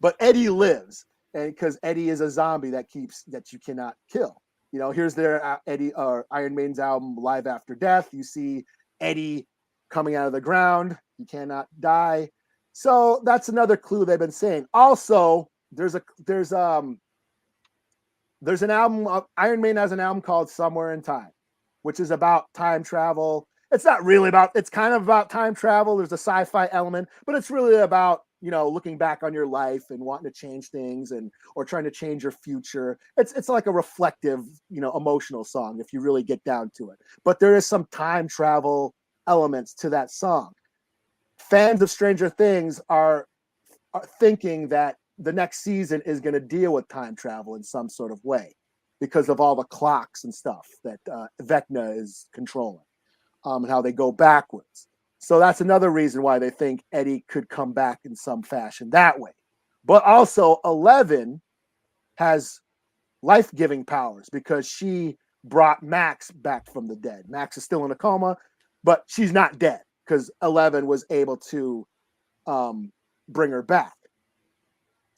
But Eddie lives, and because Eddie is a zombie that you cannot kill. Here's their Eddie or Iron Maiden's album Live After Death. You see Eddie coming out of the ground. He cannot die. So that's another clue they've been saying. Also, there's an album. Iron Maiden has an album called Somewhere in Time, which is about time travel. It's not really about. It's kind of about time travel. There's a sci-fi element, but it's really about looking back on your life and wanting to change things or trying to change your future. It's like a reflective, emotional song if you really get down to it. But there is some time travel elements to that song. Fans of Stranger Things are thinking that the next season is going to deal with time travel in some sort of way because of all the clocks and stuff that Vecna is controlling, and how they go backwards. So that's another reason why they think Eddie could come back in some fashion that way. But also 11 has life-giving powers because she brought Max back from the dead. Max is still in a coma, but she's not dead because 11 was able to bring her back.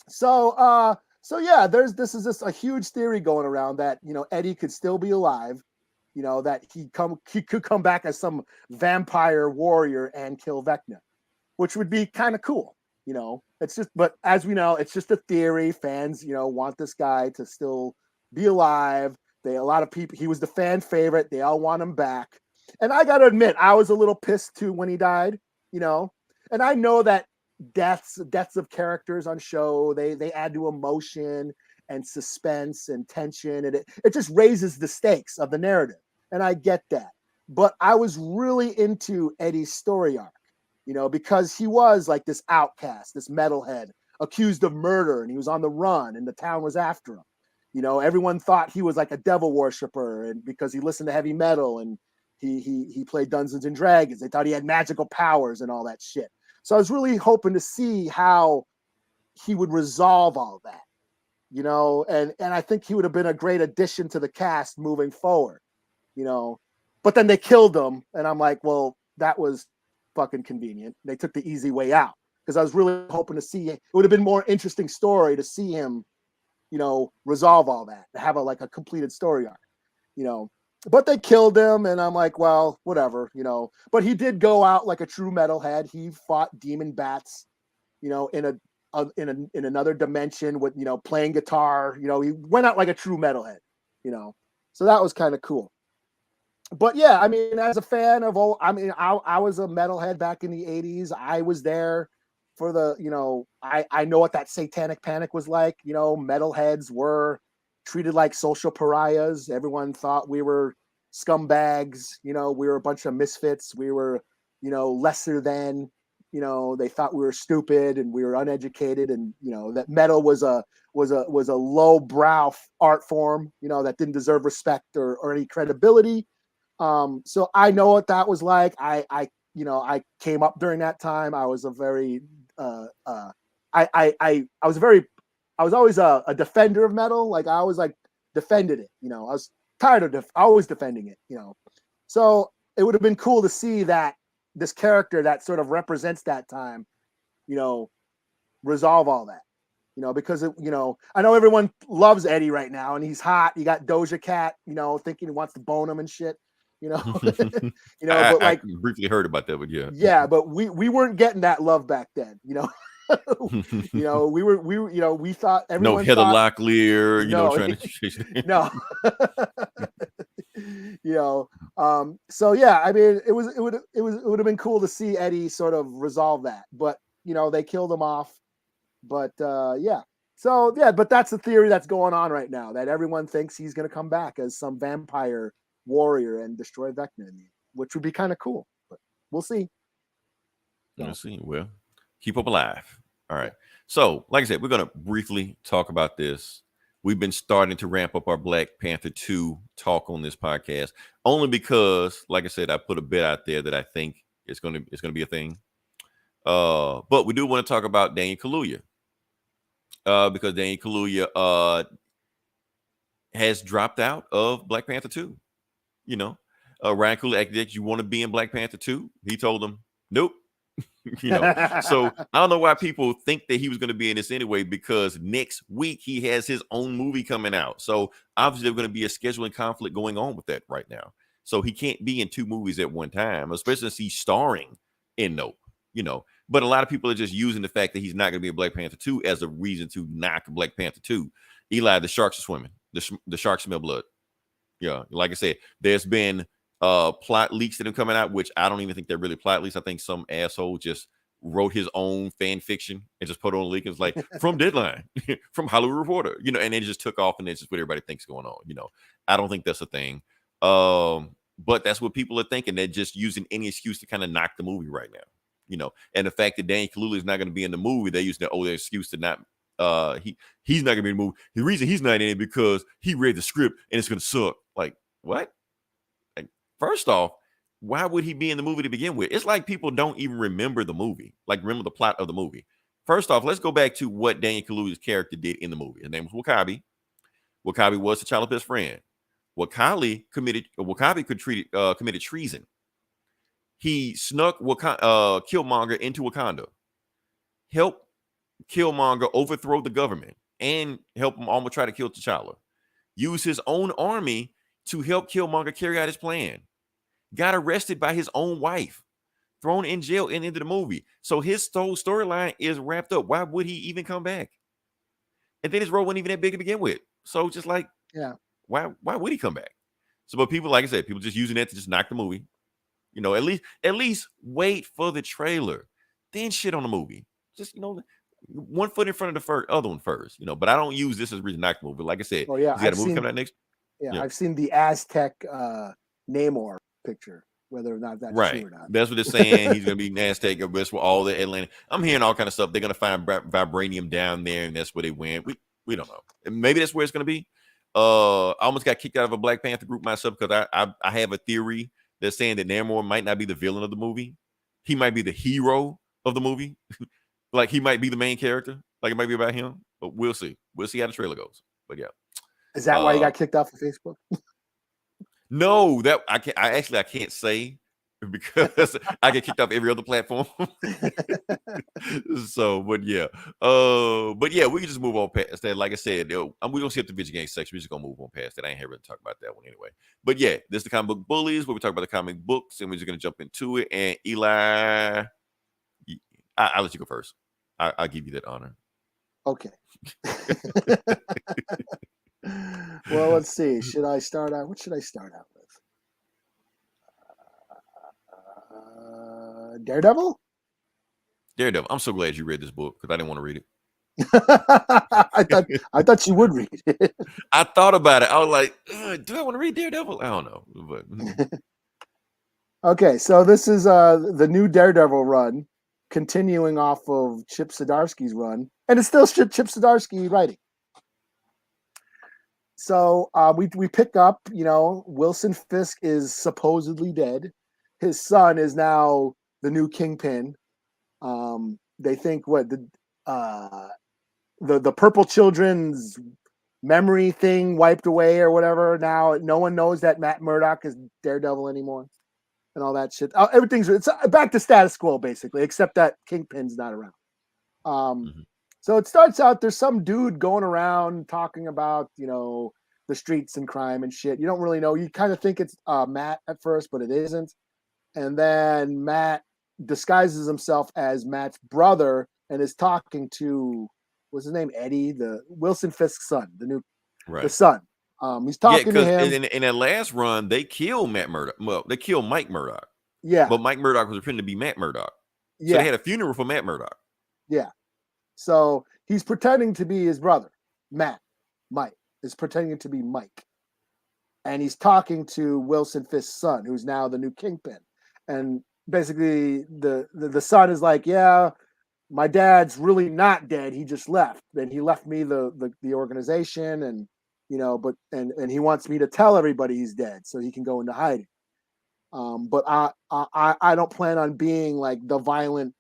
So yeah, this is a huge theory going around that, Eddie could still be alive, that he could come back as some vampire warrior and kill Vecna, which would be kind of cool. It's just, but as we know, it's just a theory. Fans, want this guy to still be alive. A lot of people, he was the fan favorite. They all want him back. And I got to admit, I was a little pissed too when he died, and I know that deaths of characters on show, they add to emotion and suspense and tension, and it just raises the stakes of the narrative. And I get that. But I was really into Eddie's story arc, because he was like this outcast, this metalhead, accused of murder, and he was on the run, and the town was after him. Everyone thought he was like a devil worshiper, and because he listened to heavy metal and he played Dungeons and Dragons, they thought he had magical powers and all that shit. So I was really hoping to see how he would resolve all that. And I think he would have been a great addition to the cast moving forward, but then they killed him. And I'm like, well, that was fucking convenient. They took the easy way out because I was really hoping to see, it would have been more interesting story to see him, resolve all that, to have a completed story arc, but they killed him. And I'm like, well, whatever, but he did go out like a true metalhead. He fought demon bats, in another dimension with, playing guitar, he went out like a true metalhead, so that was kind of cool. But yeah, I mean, as a fan of I was a metalhead back in the 80s. I was there for the, I know what that satanic panic was like. Metalheads were treated like social pariahs. Everyone thought we were scumbags, we were a bunch of misfits. We were, lesser than, they thought we were stupid and we were uneducated, and that metal was a low brow art form, that didn't deserve respect or any credibility. So I know what that was like. I came up during that time. I was a very I was always a defender of metal. Like I always defended it. I was tired of always defending it. So it would have been cool to see that this character that sort of represents that time, resolve all that, because I know everyone loves Eddie right now and he's hot. You got Doja Cat, thinking he wants to bone him and shit, but I briefly heard about that, but yeah, but we weren't getting that love back then, we thought everyone no Heather Locklear, no, trying to no. So yeah, I mean, it would have been cool to see Eddie sort of resolve that, but they killed him off. But yeah, so yeah, but that's the theory that's going on right now, that everyone thinks he's going to come back as some vampire warrior and destroy Vecna, which would be kind of cool. But we'll see. We'll see. Well, keep up alive. All right. So, like I said, we're going to briefly talk about this. We've been starting to ramp up our Black Panther 2 talk on this podcast, only because, like I said, I put a bit out there that I think it's going to be a thing. But we do want to talk about Daniel Kaluuya. Because Daniel Kaluuya has dropped out of Black Panther 2. You know, Ryan Coogler asked, you want to be in Black Panther 2? He told him, nope. So I don't know why people think that he was going to be in this anyway, because next week he has his own movie coming out. So obviously there's going to be a scheduling conflict going on with that right now. So he can't be in two movies at one time, especially since he's starring in Nope. But a lot of people are just using the fact that he's not going to be in Black Panther 2 as a reason to knock Black Panther 2. Eli, the sharks are swimming. The sharks smell blood. Yeah, like I said, there's been plot leaks that are coming out, which I don't even think they're really plot leaks. I think some asshole just wrote his own fan fiction and just put it on a leak. It's like from Deadline, from Hollywood Reporter, and it just took off, and it's just what everybody thinks going on. I don't think that's a thing. But that's what people are thinking. They're just using any excuse to kind of knock the movie right now. And the fact that Daniel Kaluuya is not going to be in the movie, they're using their excuse to not. He's not gonna be in the movie. The reason he's not in it because he read the script and it's gonna suck. Like, what? Like, first off, why would he be in the movie to begin with? It's like people don't even remember the movie, like remember the plot of the movie. First off, let's go back to what Daniel Kaluuya's character did in the movie. His name was W'Kabi. W'Kabi was T'Challa's best friend. W'Kabi committed treason. He snuck Killmonger into Wakanda, helped Killmonger overthrow the government, and help him almost try to kill T'Challa. Use his own army to help Killmonger carry out his plan. Got arrested by his own wife, thrown in jail and into the movie. So his whole storyline is wrapped up. Why would he even come back? And then his role wasn't even that big to begin with. So just like, yeah, why would he come back? So, but people, like I said, people just using that to just knock the movie. At least wait for the trailer, then shit on the movie. Just one foot in front of the other one first, but I don't use this as a reason not to move. But like I said, oh yeah, he's got a movie coming out next. Yeah, I've seen the Aztec Namor picture, whether or not that's right. true or not. That's what they're saying. He's gonna be Aztec or with all the Atlantic. I'm hearing all kind of stuff. They're gonna find vibranium down there, and that's where they went. We don't know. Maybe that's where it's gonna be. I almost got kicked out of a Black Panther group myself because I have a theory that's saying that Namor might not be the villain of the movie. He might be the hero of the movie. Like he might be the main character. Like it might be about him. But we'll see. We'll see how the trailer goes. But yeah. Is that why you got kicked off of Facebook? No, that I can't say because I get kicked off every other platform. So, but yeah, we can just move on past that. Like I said, we gonna skip the video game section. We're just gonna move on past that. I ain't here to talk about that one anyway. But yeah, this is the comic book bullies where we talk about the comic books, and we're just gonna jump into it. And Eli, I'll let you go first. I'll give you that honor. Okay. Well, let's see. Should I start out? What should I start out with? Daredevil? Daredevil. I'm so glad you read this book because I didn't want to read it. I thought you would read it. I thought about it. I was like, do I want to read Daredevil? I don't know. But okay, so this is the new Daredevil run, continuing off of Chip Zdarsky's run, and it's still Chip Zdarsky writing. So we pick up, Wilson Fisk is supposedly dead. His son is now the new Kingpin. They think the Purple Children's memory thing wiped away or whatever. Now no one knows that Matt Murdock is Daredevil anymore, and all that shit. It's back to status quo basically, except that Kingpin's not around. So it starts out, there's some dude going around talking about, the streets and crime and shit. You don't really know. You kind of think it's Matt at first, but it isn't. And then Matt disguises himself as Matt's brother and is talking to, what's his name? Eddie, the Wilson Fisk's son, the son. He's talking to him. In that last run, they killed Matt Murdock. Well, they killed Mike Murdock. Yeah. But Mike Murdock was pretending to be Matt Murdock. So they had a funeral for Matt Murdock. Yeah. So he's pretending to be his brother, Mike is pretending to be Mike. And he's talking to Wilson Fisk's son, who's now the new Kingpin. And basically the son is like, yeah, my dad's really not dead. He just left. And he left me the organization and, but he wants me to tell everybody he's dead so he can go into hiding. But I don't plan on being like the violent,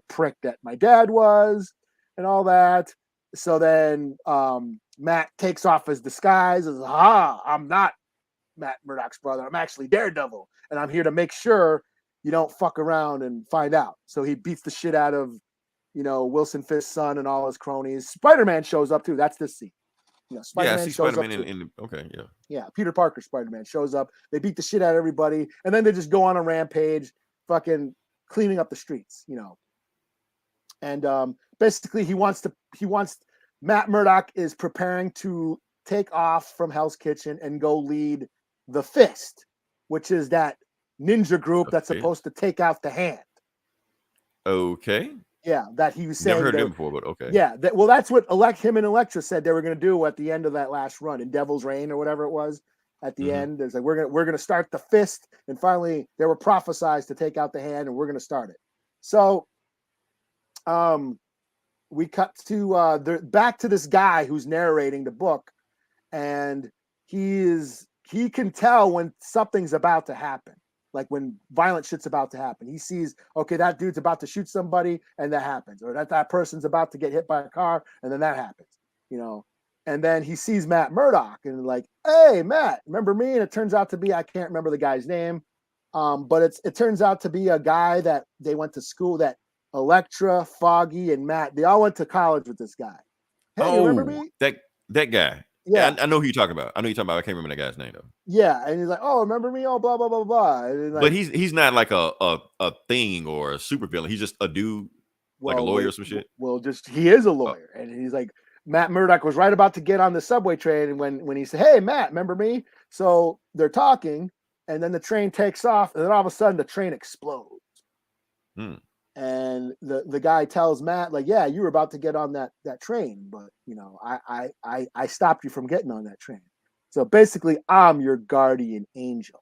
prick that my dad was and all that. So then Matt takes off his disguise as, I'm not Matt Murdock's brother. I'm actually Daredevil, and I'm here to make sure you don't fuck around and find out. So he beats the shit out of, Wilson Fisk's son and all his cronies. Spider-Man shows up too. That's this scene. Yeah, I Spider-Man see shows Spider-Man up. okay, yeah. Yeah, Peter Parker Spider-Man shows up. They beat the shit out of everybody, and then they just go on a rampage, fucking cleaning up the streets, And basically, Matt Murdock is preparing to take off from Hell's Kitchen and go lead the Fist, which is that ninja group that's supposed to take out the Hand. Okay. Yeah, that he was saying. Never heard of him before, but okay. Yeah, that's what him and Elektra said they were going to do at the end of that last run in Devil's Reign or whatever it was. At the end, there's like we're gonna start the Fist, and finally they were prophesized to take out the Hand, and we're gonna start it. So, we cut to back to this guy who's narrating the book, and he can tell when something's about to happen. Like when violent shit's about to happen, he sees, okay, that dude's about to shoot somebody, and that happens, or that person's about to get hit by a car, and then that happens, And then he sees Matt Murdock, and like, hey, Matt, remember me? And it turns out to be, I can't remember the guy's name, but it turns out to be a guy that they went to school, that Elektra, Foggy, and Matt, they all went to college with this guy. Hey, you remember me? That guy. Yeah, I know who you're talking about. I can't remember that guy's name though. Yeah, and he's like, "Oh, remember me? Oh, blah blah blah blah." Like, but he's not like a thing or a super villain. He's just a dude, like a lawyer or some shit. Well, he is a lawyer, and he's like, Matt Murdock was right about to get on the subway train, and when he said, "Hey, Matt, remember me?" So they're talking, and then the train takes off, and then all of a sudden the train explodes. And the guy tells Matt, like, yeah, you were about to get on that train, but I stopped you from getting on that train. So basically, I'm your guardian angel.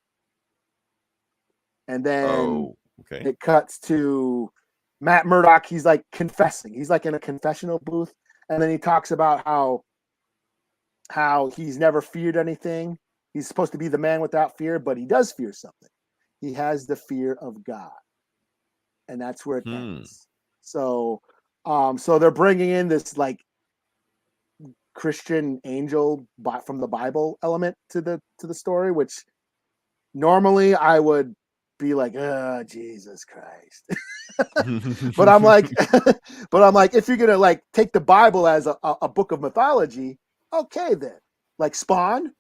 And then it cuts to Matt Murdock. He's like confessing. He's like in a confessional booth, and then he talks about how he's never feared anything. He's supposed to be the man without fear, but he does fear something. He has the fear of God. And that's where it ends. So they're bringing in this like Christian angel from the Bible element to the story, which normally I would be like, oh, Jesus Christ. but I'm like, if you're gonna like take the Bible as a book of mythology, okay then, like Spawn.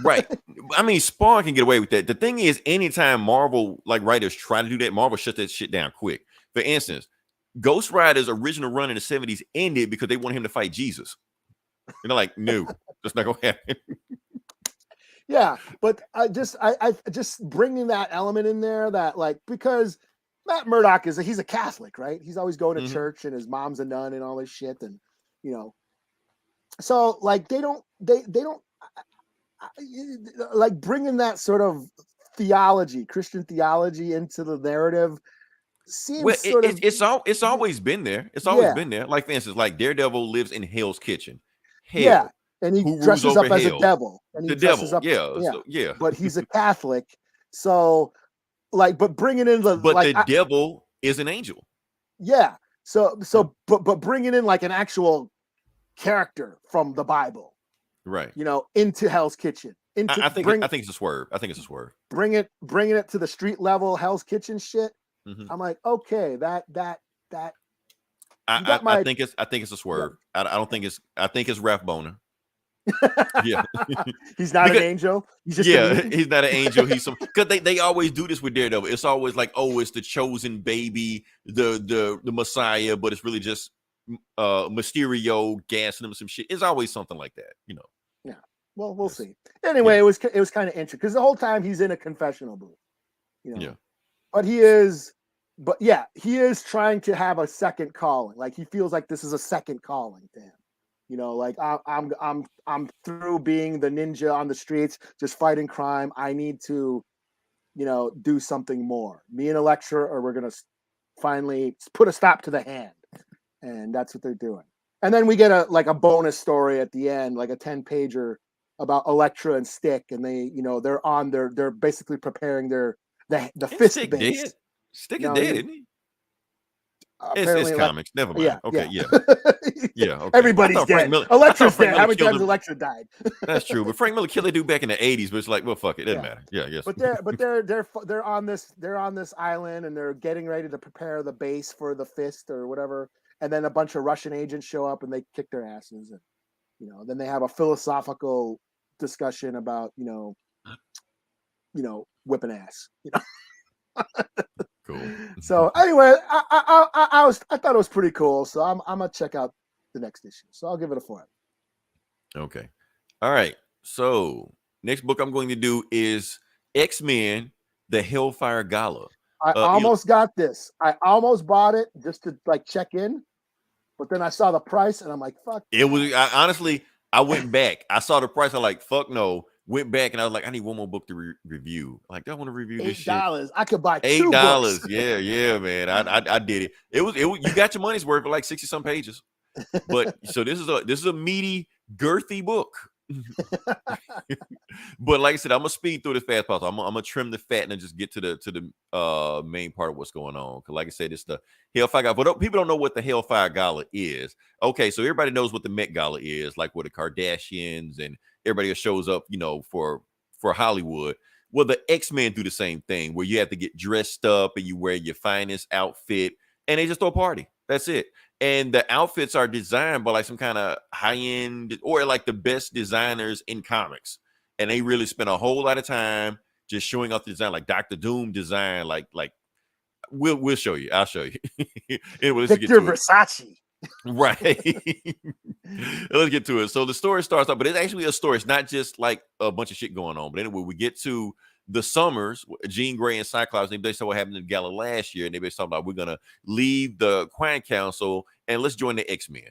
Right. I mean, Spawn can get away with that. The thing is, anytime Marvel like writers try to do that, Marvel shut that shit down quick. For instance, Ghost Rider's original run in the 70s ended because they wanted him to fight Jesus. And they're like, no, that's not gonna happen. Yeah, but I just bringing that element in there, that like, because Matt Murdock he's a Catholic, right? He's always going to church, and his mom's a nun and all this shit, and so like they don't like bringing that sort of theology, Christian theology, into the narrative seems it's always been there. It's always been there. Like for instance, like Daredevil lives in Hell's Kitchen. Hell, and he dresses up as a devil. And the devil, But he's a Catholic, so like, but bringing in the devil is an angel. Yeah. So but bringing in like an actual character from the Bible. Right. Into Hell's Kitchen. I think it's a swerve. Bringing it to the street level Hell's Kitchen shit. I'm like, okay, that. I think it's a swerve. Yeah. I think it's Raph Boner. Yeah. He's not an angel. He's just he's not an angel. He's because they always do this with Daredevil. It's always like, oh, it's the chosen baby, the Messiah, but it's really just Mysterio gassing him some shit. It's always something like that, Yeah. Well, we'll see. Anyway, it was kind of interesting because the whole time he's in a confessional booth. Yeah. But he is trying to have a second calling. Like he feels like this is a second calling to him. Like I'm through being the ninja on the streets, just fighting crime. I need to, do something more. Me and Elektra, or we're gonna finally put a stop to the Hand, and that's what they're doing. And then we get a bonus story at the end, like a 10-pager about Elektra and Stick, and they, they're basically preparing their the Ain't fist Stick base. dead. Stick is No, dead, isn't he? apparently, It's comics. Never mind. yeah, Okay, yeah. Okay. Everybody's dead. I Electra's thought Frank dead. How Miller many killed times him. Electra died? That's true, but Frank Miller killed that dude back in the 80s. But it's like, well, fuck it, doesn't matter. Yeah, yes. But they're on this island, and they're getting ready to prepare the base for the fist or whatever. And then a bunch of Russian agents show up and they kick their asses, and then they have a philosophical discussion about whipping ass. Cool. So anyway, I thought it was pretty cool. So I'm gonna check out the next issue. So I'll give it a 4. Okay. All right. So next book I'm going to do is X-Men: The Hellfire Gala. I almost got this. I almost bought it just to check in, but then I saw the price and I'm like, fuck. It was honestly, I went back. I saw the price. I'm like, fuck no. Went back and I was like, I need one more book to review. Like, do I want to review this shit? $8. I could buy $8. 2 books. Yeah, man. I did it. It was you got your money's worth for like 60 some pages. But so this is a meaty, girthy book. But like I said, I'm gonna speed through this fast possible. I'm gonna trim the fat and just get to the main part of what's going on. Because like I said, it's the Hellfire Gala. But people don't know what the Hellfire Gala is. Okay, so everybody knows what the Met Gala is, like with the Kardashians and everybody that shows up, for Hollywood. Well, the X-Men do the same thing, where you have to get dressed up and you wear your finest outfit, and they just throw a party. That's it. And the outfits are designed by like some kind of high-end or like the best designers in comics. And they really spend a whole lot of time just showing off the design, like Dr. Doom design, like we'll show you. I'll show you. Anyway, Victor Versace. Right. Let's get to it. So the story starts off, but it's actually a story. It's not just like a bunch of shit going on. But anyway, we get to the Summers, Jean Grey and Cyclops. They based on what happened in Gala last year, and they based talking about we're gonna leave the Quiet Council and let's join the X-Men.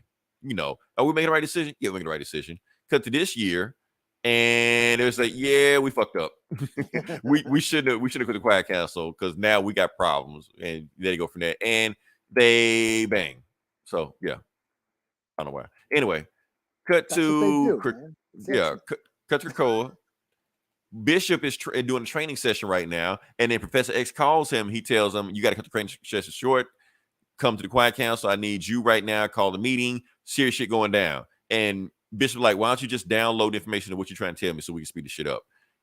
Are we making the right decision? Yeah, we're making the right decision. Cut to this year, and it was like, yeah, we fucked up. we shouldn't have quit the Quiet Council because now we got problems, and there you go from there. And they bang. So yeah, I don't know why. Anyway, cut to Krakoa. Bishop is doing a training session right now, and then Professor X calls him. He tells him, "You got to cut the training session short. Come to the Quiet Council. I need you right now. Call the meeting. Serious shit going down." And Bishop's like, "Why don't you just download the information of what you're trying to tell me so we can speed the shit up?"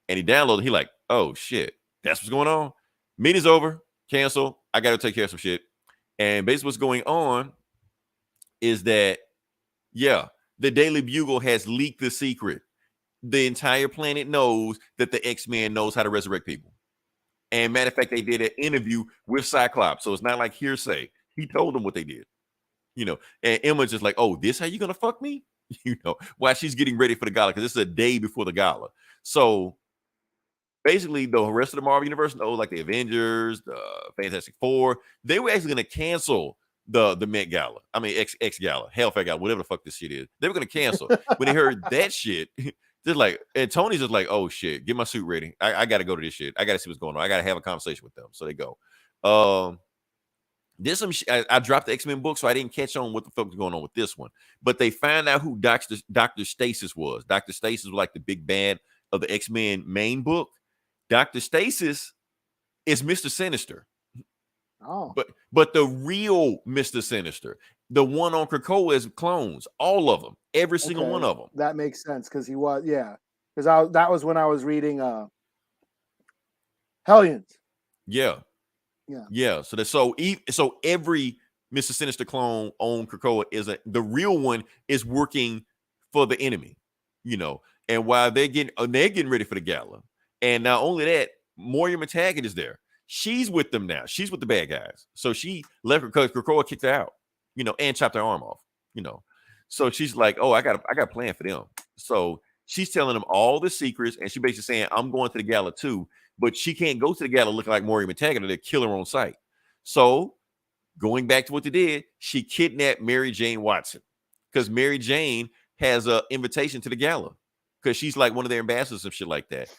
And he downloaded. He like, "Oh shit, that's what's going on. Meeting's over. Cancel. I got to take care of some shit." And basically, what's going on is that, the Daily Bugle has leaked the secret. The entire planet knows that the X-Men knows how to resurrect people. And matter of fact, they did an interview with Cyclops. So it's not like hearsay. He told them what they did. And Emma's just like, oh, this how you gonna fuck me? While she's getting ready for the gala, because this is a day before the gala. So basically, the rest of the Marvel Universe knows, like the Avengers, the Fantastic Four, they were actually gonna cancel the Met Gala. I mean, X Gala, Hellfire Gala, whatever the fuck this shit is. They were gonna cancel. When they heard that shit, just like, and Tony's just like, oh shit, get my suit ready. I gotta go to this shit. I gotta see what's going on. I gotta have a conversation with them. So they go. There's some I dropped the X-Men book, so I didn't catch on what the fuck was going on with this one. But they find out who Dr. Stasis was. Dr. Stasis was like the big bad of the X-Men main book. Dr. Stasis is Mr. Sinister. Oh. But the real Mr. Sinister, the one on Krakoa, is clones, all of them, every single one of them. That makes sense because he was, because that was when I was reading Hellions. Yeah. So every Mr. Sinister clone on Krakoa the real one is working for the enemy, and while they're getting ready for the gala, and not only that, Moira McTaggart is there. She's with them now. She's with the bad guys. So she left because Krakoa kicked her out, and chopped her arm off, So she's like, oh, I got a plan for them. So she's telling them all the secrets, and she basically saying, I'm going to the gala too, but she can't go to the gala looking like Moira McTaggart or they'll kill her on sight. So going back to what they did, she kidnapped Mary Jane Watson because Mary Jane has an invitation to the gala because she's like one of their ambassadors and shit like that.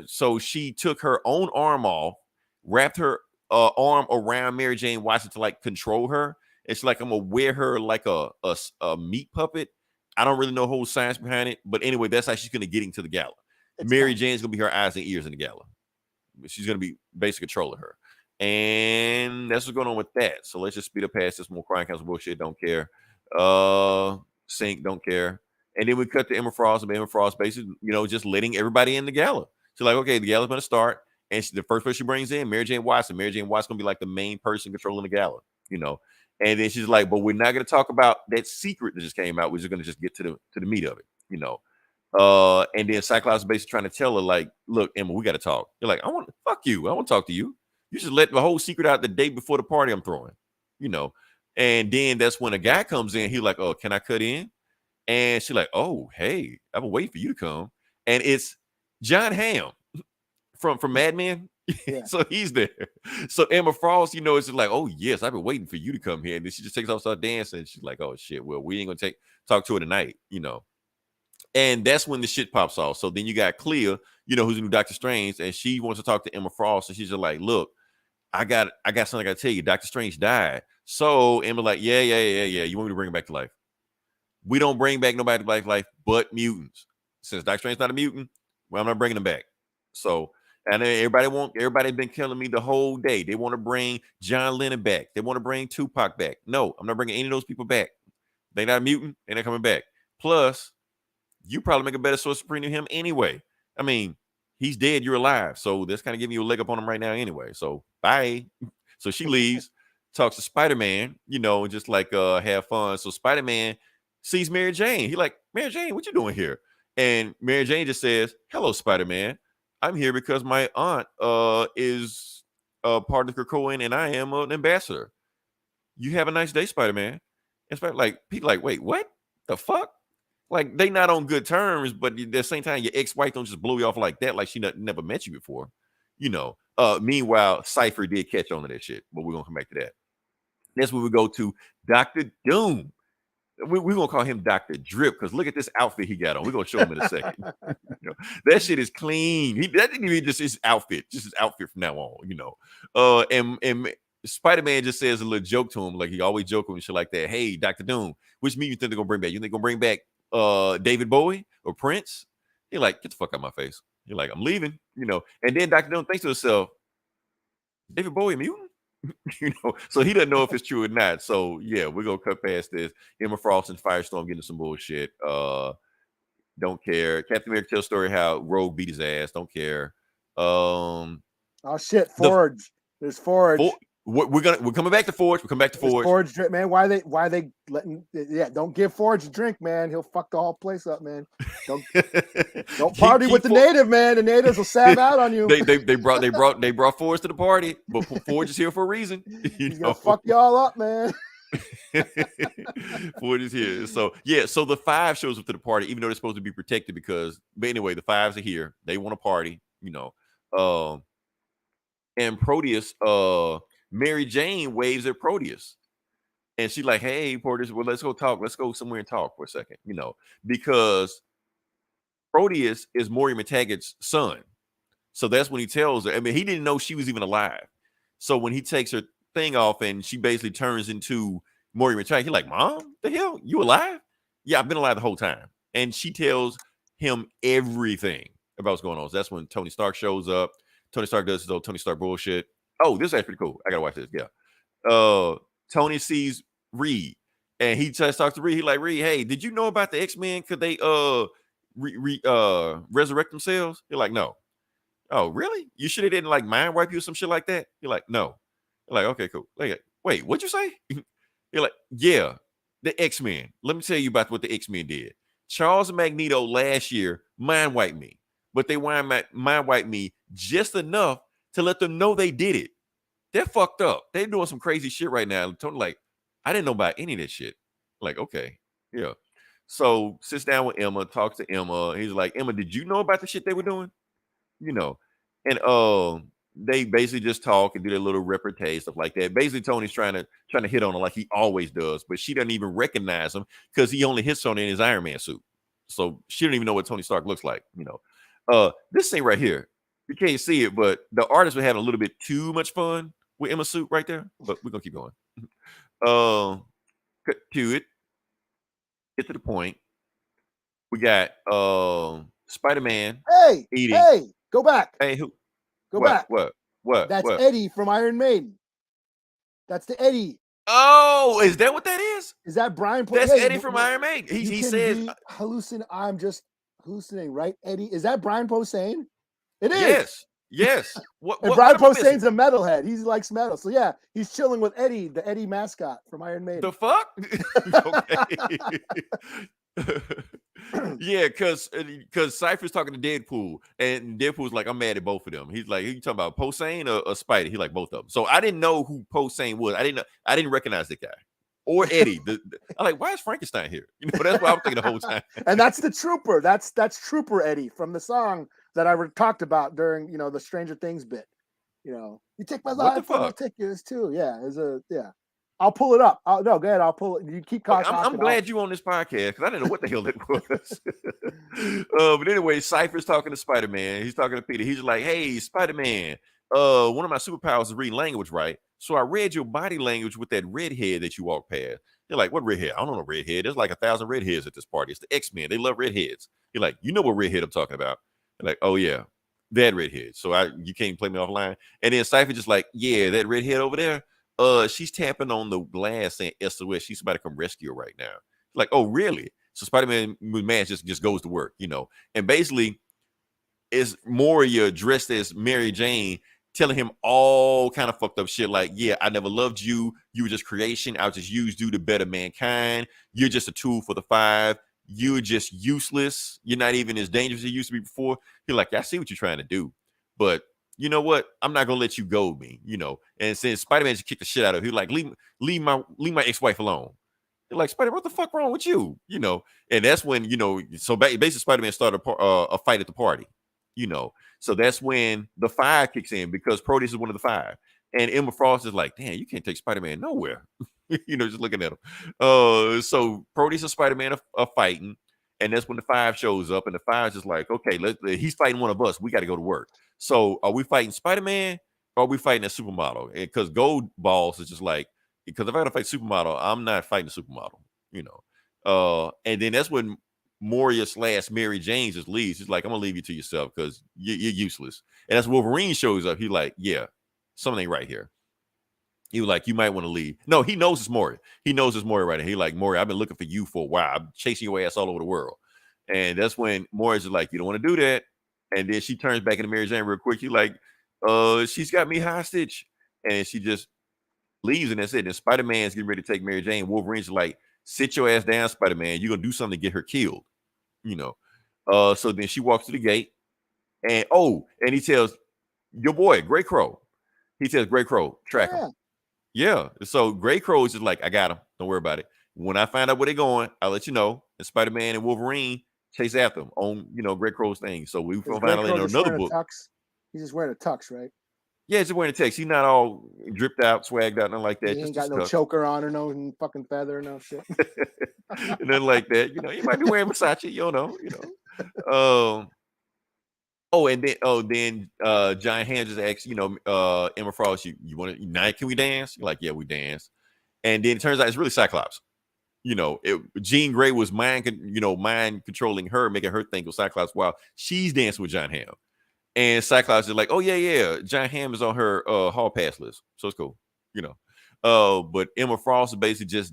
So she took her own arm off, wrapped her arm around Mary Jane Watson to like control her. It's like, I'm gonna wear her like a meat puppet. I don't really know the whole science behind it, but anyway, that's how she's gonna get into the gala. Mary Jane's gonna be her eyes and ears in the gala. she's gonna be basically controlling her. And that's what's going on with that. So let's just speed up past this more crime council bullshit. Don't care. Sync, don't care. And then we cut to Emma Frost, and Emma Frost basically, just letting everybody in the gala. She's like, okay, the gala's gonna start. And the first person she brings in, Mary Jane Watson. Mary Jane Watson gonna be like the main person controlling the gala, And then she's like, but we're not gonna talk about that secret that just came out. We're just gonna just get to the meat of it. And then Cyclops is basically trying to tell her, like, look, Emma, we gotta talk. You're like, fuck you. I want to talk to you. You just let the whole secret out the day before the party I'm throwing, And then that's when a guy comes in. He's like, oh, can I cut in? And she's like, oh, hey, I've been waiting for you to come. And it's John Hamm from Mad Men. Yeah. So he's there. So Emma Frost, it's just like, oh, yes, I've been waiting for you to come here. And then she just takes off, start dancing. She's like, oh, shit, well, we ain't going to talk to her tonight, And that's when the shit pops off. So then you got Clea, who's the new Doctor Strange, and she wants to talk to Emma Frost. And she's just like, look, I got something I got to tell you. Doctor Strange died. So Emma like, yeah. You want me to bring him back to life? We don't bring back nobody to life but mutants. Since Doctor Strange's not a mutant, well, I'm not bringing him back. So, and everybody's been killing me the whole day. They want to bring John Lennon back. They want to bring Tupac back. No, I'm not bringing any of those people back. They're not a mutant, and they're coming back. Plus, you probably make a better Sorcerer Supreme than him anyway. I mean, he's dead, you're alive. So that's kind of giving you a leg up on him right now anyway. So bye. So she leaves, talks to Spider-Man, and just like have fun. So Spider-Man sees Mary Jane. He like, Mary Jane, what you doing here? And Mary Jane just says, hello, Spider-Man. I'm here because my aunt is part of the Krakoan and I am an ambassador. You have a nice day, Spider-Man. And Spider like, Pete like, wait, what? The fuck? Like, they not on good terms, but at the same time, your ex-wife don't just blow you off like that, like she never met you before. Meanwhile, Cypher did catch on to that shit, but we're going to come back to that. That's when we go to Dr. Doom. We're going to call him Dr. Drip, because look at this outfit he got on. We're going to show him in a second. That shit is clean. That didn't even just his outfit, just his outfit from now on, And Spider-Man just says a little joke to him, like he always joke with him and shit like that. Hey, Dr. Doom, which mean you think they're going to bring back? You think they're going to bring back David Bowie or Prince? You're like, get the fuck out of my face. You're like, I'm leaving, And then Dr. Doom thinks to himself, David Bowie a mutant? So he doesn't know if it's true or not. So yeah, we're gonna cut past this. Emma Frost and Firestorm getting some bullshit. Don't care. Captain America tells story how Rogue beat his ass. Don't care. Oh shit, Forge. There's Forge. We're coming back to Forge. We'll come back to Forge. Forge drink, man. Why they letting? Yeah, don't give Forge a drink, man. He'll fuck the whole place up, man. Don't party with the native, man. The natives will sab out on you. They brought Forge to the party, but Forge is here for a reason. He's gonna fuck y'all up, man. Forge is here. So yeah, so the Five shows up to the party, even though they're supposed to be protected but anyway, the Fives are here. They want to party, and Proteus, Mary Jane waves at Proteus. And she's like, hey, Proteus, well, let's go talk. Let's go somewhere and talk for a second, because Proteus is Moira McTaggart's son. So that's when he tells her. I mean, he didn't know she was even alive. So when he takes her thing off and she basically turns into Moira McTaggart, he's like, Mom, the hell? You alive? Yeah, I've been alive the whole time. And she tells him everything about what's going on. So that's when Tony Stark shows up. Tony Stark does his old Tony Stark bullshit. Oh, this is actually pretty cool. I gotta watch this. Yeah. Tony sees Reed and he just talks to Reed. He's like, Reed, hey, did you know about the X-Men? Could they resurrect themselves? You're like, no. Oh, really? You should have didn't like mind wipe you or some shit like that? You're like, no. You're like, okay, cool. Like, wait, what'd you say? You're like, yeah, the X-Men. Let me tell you about what the X-Men did. Charles and Magneto last year mind wiped me, but they mind wiped me just enough to let them know they did it. They're fucked up. They're doing some crazy shit right now. Tony, like, I didn't know about any of this shit. Like, okay, yeah. So sits down with Emma, talks to Emma. He's like, Emma, did you know about the shit they were doing? And they basically just talk and do their little repartee, stuff like that. Basically, Tony's trying to hit on her like he always does, but she doesn't even recognize him because he only hits on her in his Iron Man suit. So she don't even know what Tony Stark looks like. This thing right here. You can't see it, but the artists were having a little bit too much fun with Emma's suit right there. But we're gonna keep going. Cut to it. Get to the point. We got Spider-Man. Hey, go back. Hey, who? Go back. What? That's Eddie from Iron Maiden. That's the Eddie. Oh, is that what that is? Is that Brian? That's Eddie from Iron Maiden. He says, I'm just hallucinating, right? Eddie, is that Brian Posehn? It is. Yes. And Brian Posehn's a metalhead. He likes metal. So yeah, he's chilling with Eddie, the Eddie mascot from Iron Maiden. The fuck? Okay. Yeah, because Cypher's talking to Deadpool, and Deadpool's like, I'm mad at both of them. He's like, you talking about Posehn or Spidey? He like both of them. So I didn't know who Posehn was. I didn't recognize the guy. Or Eddie. I'm like, why is Frankenstein here? You know, that's what I'm thinking the whole time. And that's the Trooper. That's Trooper Eddie from the song that I talked about during, the Stranger Things bit. You take my life, I'll take yours too. Yeah, I'll pull it up. Go ahead. I'll pull it. You keep talking. I'm glad you on this podcast because I didn't know what the hell it was. But anyway, Cypher's talking to Spider-Man. He's talking to Peter. He's like, hey, Spider-Man, one of my superpowers is reading language, right? So I read your body language with that redhead that you walked past. They're like, what redhead? I don't know redhead. There's like 1,000 redheads at this party. It's the X-Men. They love redheads. You're like, you know what redhead I'm talking about? They're like, oh yeah, that redhead. So you can't play me offline. And then Cypher just like, yeah, that redhead over there. She's tapping on the glass saying SOS. She's about to come rescue her right now. Like, oh, really? So Spider-Man just goes to work, And basically, it's Moria dressed as Mary Jane telling him all kind of fucked up shit like, yeah, I never loved you. You were just creation. I was just used you to better mankind. You're just a tool for the Five. You're just useless. You're not even as dangerous as you used to be before. You're like, I see what you're trying to do. But you know what? I'm not gonna let you go, me. And since Spider-Man just kicked the shit out of him, he's like, leave my ex-wife alone. They're like, Spider, what the fuck wrong with you? And that's when so basically Spider-Man started a fight at the party. So that's when the Five kicks in because Proteus is one of the Five, and Emma Frost is like, damn, you can't take Spider-Man nowhere. Just looking at him. So Proteus and Spider-Man are fighting. And that's when the Five shows up, and the Five's just like, okay, he's fighting one of us. We got to go to work. So are we fighting Spider-Man or are we fighting a supermodel? Because Gold Balls is just like, because if I got to fight supermodel, I'm not fighting a supermodel, And then that's when Moria / Mary Jane just leaves. She's like, I'm going to leave you to yourself because you're useless. And as Wolverine shows up, he's like, yeah, something ain't right here. He was like, you might want to leave. No, he knows it's Moria. He knows it's Moria right now. He like, Moria, I've been looking for you for a while. I'm chasing your ass all over the world. And that's when Moria's like, you don't want to do that. And then she turns back into Mary Jane real quick. She's like, she's got me hostage. And she just leaves and that's it. And Spider-Man's getting ready to take Mary Jane. Wolverine's like, sit your ass down, Spider-Man. You're going to do something to get her killed. So then she walks to the gate. And he tells your boy, Grey Crow. He tells Grey Crow, track him. Yeah. So Grey Crow is just like, I got him. Don't worry about it. When I find out where they're going, I'll let you know. And Spider-Man and Wolverine chase after them on, Grey Crow's thing. So we find out in another book. He's just wearing a tux, right? Yeah, he's just wearing a tux. He's not all dripped out, swagged out, nothing like that. He ain't got no choker on or no fucking feather or no shit. Nothing like that. He might be wearing Versace, you know. Then Giant Hand just asks, Emma Frost, you want to night? Can we dance? You're like, yeah, we dance. And then it turns out it's really Cyclops. Jean Grey was mind controlling her, making her think of Cyclops while she's dancing with John Hamm. And Cyclops is like, oh yeah, John Hamm is on her hall pass list, so it's cool, But Emma Frost is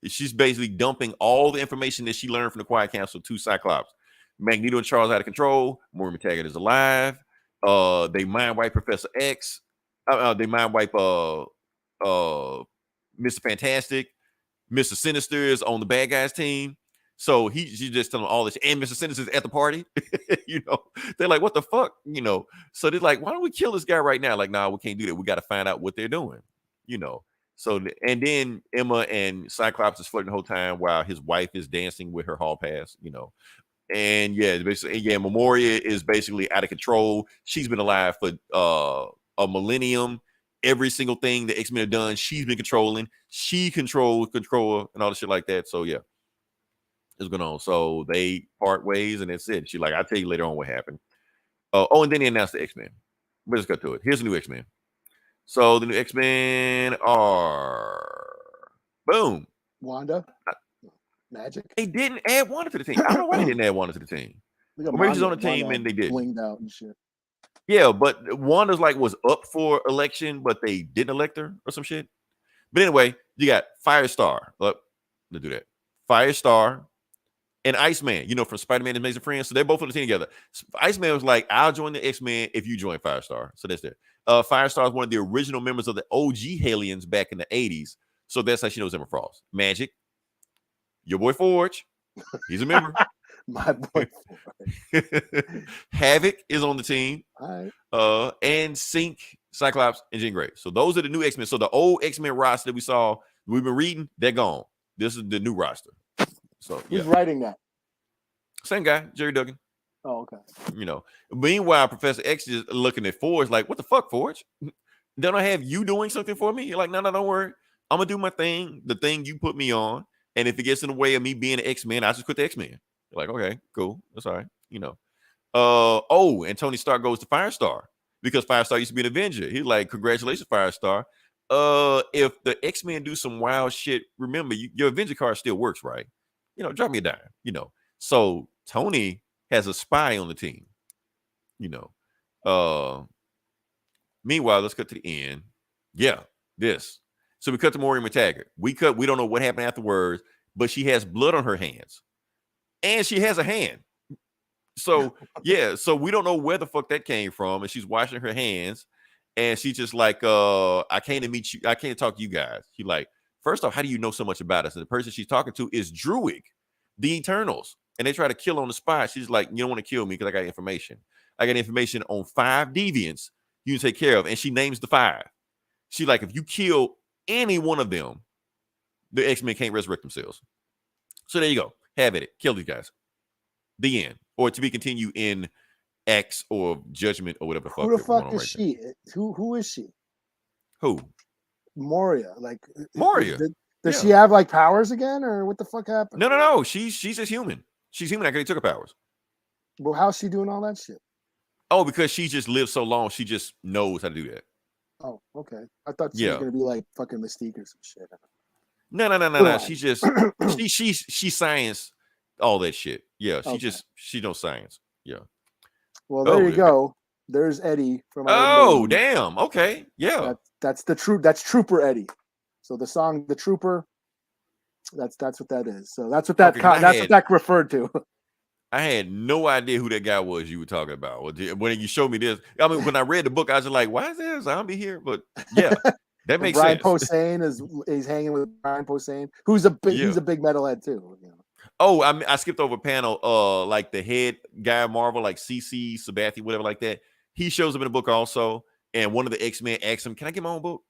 she's basically dumping all the information that she learned from the Quiet Council to Cyclops. Magneto and Charles out of control. Moira McTaggart is alive. They mind wipe Professor X. They mind wipe Mr. Fantastic. Mr. Sinister is on the bad guys team. So she's just telling all this. And Mr. Sinister is at the party. They're like, what the fuck? So they're like, why don't we kill this guy right now? Like, nah, we can't do that. We got to find out what they're doing. So, and then Emma and Cyclops is flirting the whole time while his wife is dancing with her hall pass, And Memoria is basically out of control. She's been alive for a millennium. Every single thing the X-Men have done, she's been controlling. She controls control and all the shit like that. So yeah, it's going on. So they part ways and that's it. She's like, I'll tell you later on what happened. And then they announced the X-Men. Let's get to it. Here's the new X-Men. So the new X-Men are boom. Wanda. Magic. They didn't add Wanda to the team. I don't know why they didn't add Wanda to the team. Or maybe she's on the team and they did. Blinged out and shit. Yeah, but Wanda's like was up for election, but they didn't elect her or some shit. But anyway, you got Firestar. Look, let's do that. Firestar and Iceman, from Spider-Man and Amazing Friends. So they're both on the team together. Iceman was like, I'll join the X-Men if you join Firestar. So that's it. Firestar is one of the original members of the OG Hellions back in the 80s. So that's how she knows Emma Frost. Magic, your boy Forge, he's a member. My boy Forge. Havoc is on the team. All right. And Sync, Cyclops, and Jean Grey. So those are the new X-Men. So the old X-Men roster that we've been reading, they're gone. This is the new roster. So who's writing that? Same guy, Jerry Duggan. Oh, okay. Meanwhile, Professor X is looking at Forge like, what the fuck, Forge? Don't I have you doing something for me? You're like, no, don't worry. I'm gonna do my thing, the thing you put me on. And if it gets in the way of me being an X-Men, I just quit the X-Men. You're like, okay, cool. That's all right. And Tony Stark goes to Firestar because Firestar used to be an Avenger. He's like, congratulations, Firestar. If the X-Men do some wild shit, remember your Avenger card still works, right? Drop me a dime, So Tony has a spy on the team, Meanwhile, let's cut to the end. Yeah, this. So we cut to Maureen McTaggart. We don't know what happened afterwards, but she has blood on her hands. And she has a hand. So, yeah, so we don't know where the fuck that came from. And she's washing her hands. And she's just like, I came to meet you. I can't talk to you guys. She's like, first off, how do you know so much about us? And the person she's talking to is Druig, the Eternals. And they try to kill her on the spot. She's like, you don't want to kill me because I got information. I got information on 5 deviants you can take care of. And she names the 5. She's like, if you kill any one of them, the X-Men can't resurrect themselves. So there you go. Have at it. Kill these guys. The end. Or to be continued in X or Judgment or whatever the fuck. Who the fuck is she? Who is she? Who? Moria. Like Moria. Does she have like powers again, or what the fuck happened? No. She's just human. She's human. I they took her powers. Well, how's she doing all that shit? Oh, because she just lived so long, she just knows how to do that. Oh, okay. I thought she was gonna be like fucking Mystique or some shit. No. She's just she science all that shit. Yeah, she knows science. Yeah. Well, there you go. There's Eddie from. Oh, damn. Okay. Yeah. That's Trooper Eddie. So the song "The Trooper," that's what that is. So that's what that referred to. I had no idea who that guy was you were talking about. When you showed me this, I mean, when I read the book, I was just like, why is there a zombie here? But yeah, that makes Brian sense. Posehn he's hanging with Brian Posehn, who's a big metalhead too. Oh, I skipped over a panel. Like the head guy of Marvel, like CC Sabathia, whatever, like that. He shows up in the book also, and one of the X-Men asks him, "Can I get my own book?"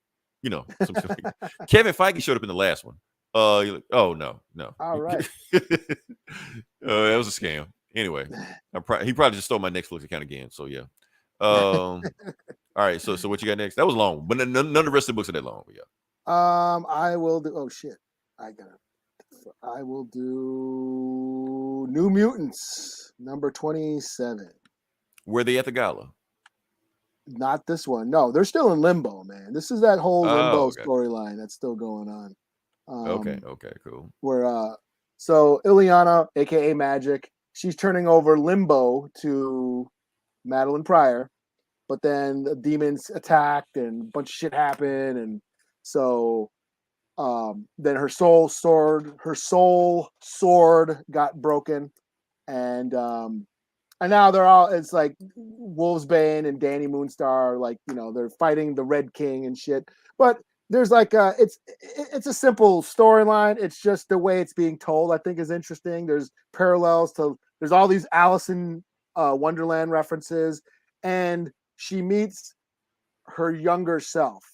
Kevin Feige showed up in the last one. Like, oh no. All right. That was a scam. Anyway, he probably just stole my Netflix account again. So yeah. All right. So what you got next? That was long, but none of the rest of the books are that long. But yeah. I will do. Oh shit. I will do New Mutants number 27. Were they at the gala? Not this one. No, they're still in limbo, man. This is that whole limbo storyline that's still going on. Okay, cool. Where so Ileana, aka Magic, she's turning over Limbo to Madeline Pryor, but then the demons attacked and a bunch of shit happened, and so then her soul sword got broken, and now they're all, it's like Wolvesbane and Danny Moonstar, like, they're fighting the Red King and shit. But there's like it's a simple storyline. It's just the way it's being told, I think, is interesting. There's parallels there's all these Alice in Wonderland references, and she meets her younger self.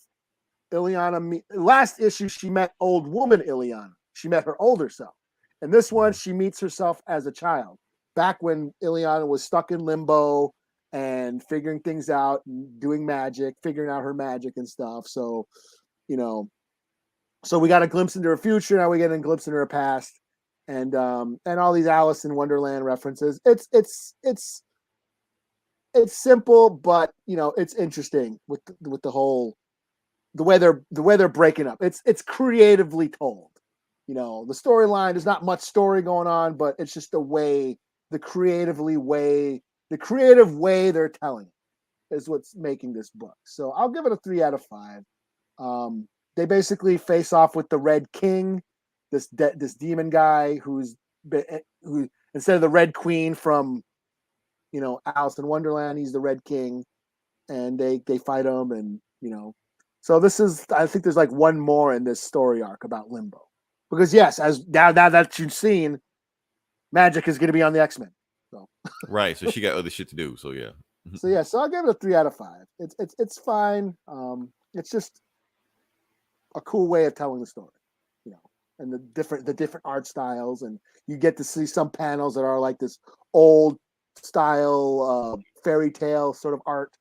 Ileana, last issue, she met old woman Ileana. She met her older self. And this one, she meets herself as a child, back when Ileana was stuck in limbo and figuring things out, and doing magic, figuring out her magic and stuff. So, so we got a glimpse into her future. Now we get a glimpse into her past, and all these Alice in Wonderland references. It's simple, but it's interesting with the whole, the way they're breaking up. It's creatively told. The storyline, there's not much story going on, but it's just the creative way they're telling it. is what's making this book. So I'll give it a 3 out of 5. They basically face off with the Red King, this demon guy who instead of the Red Queen from Alice in Wonderland, he's the Red King, and they fight him, and so I think there's like one more in this story arc about Limbo, because yes, as now that you've seen, Magic is going to be on the X-Men. So right, so she got other shit to do. So yeah. So I'll give it a 3 out of 5. It's fine. It's just a cool way of telling the story, and the different art styles, and you get to see some panels that are like this old style fairy tale sort of art,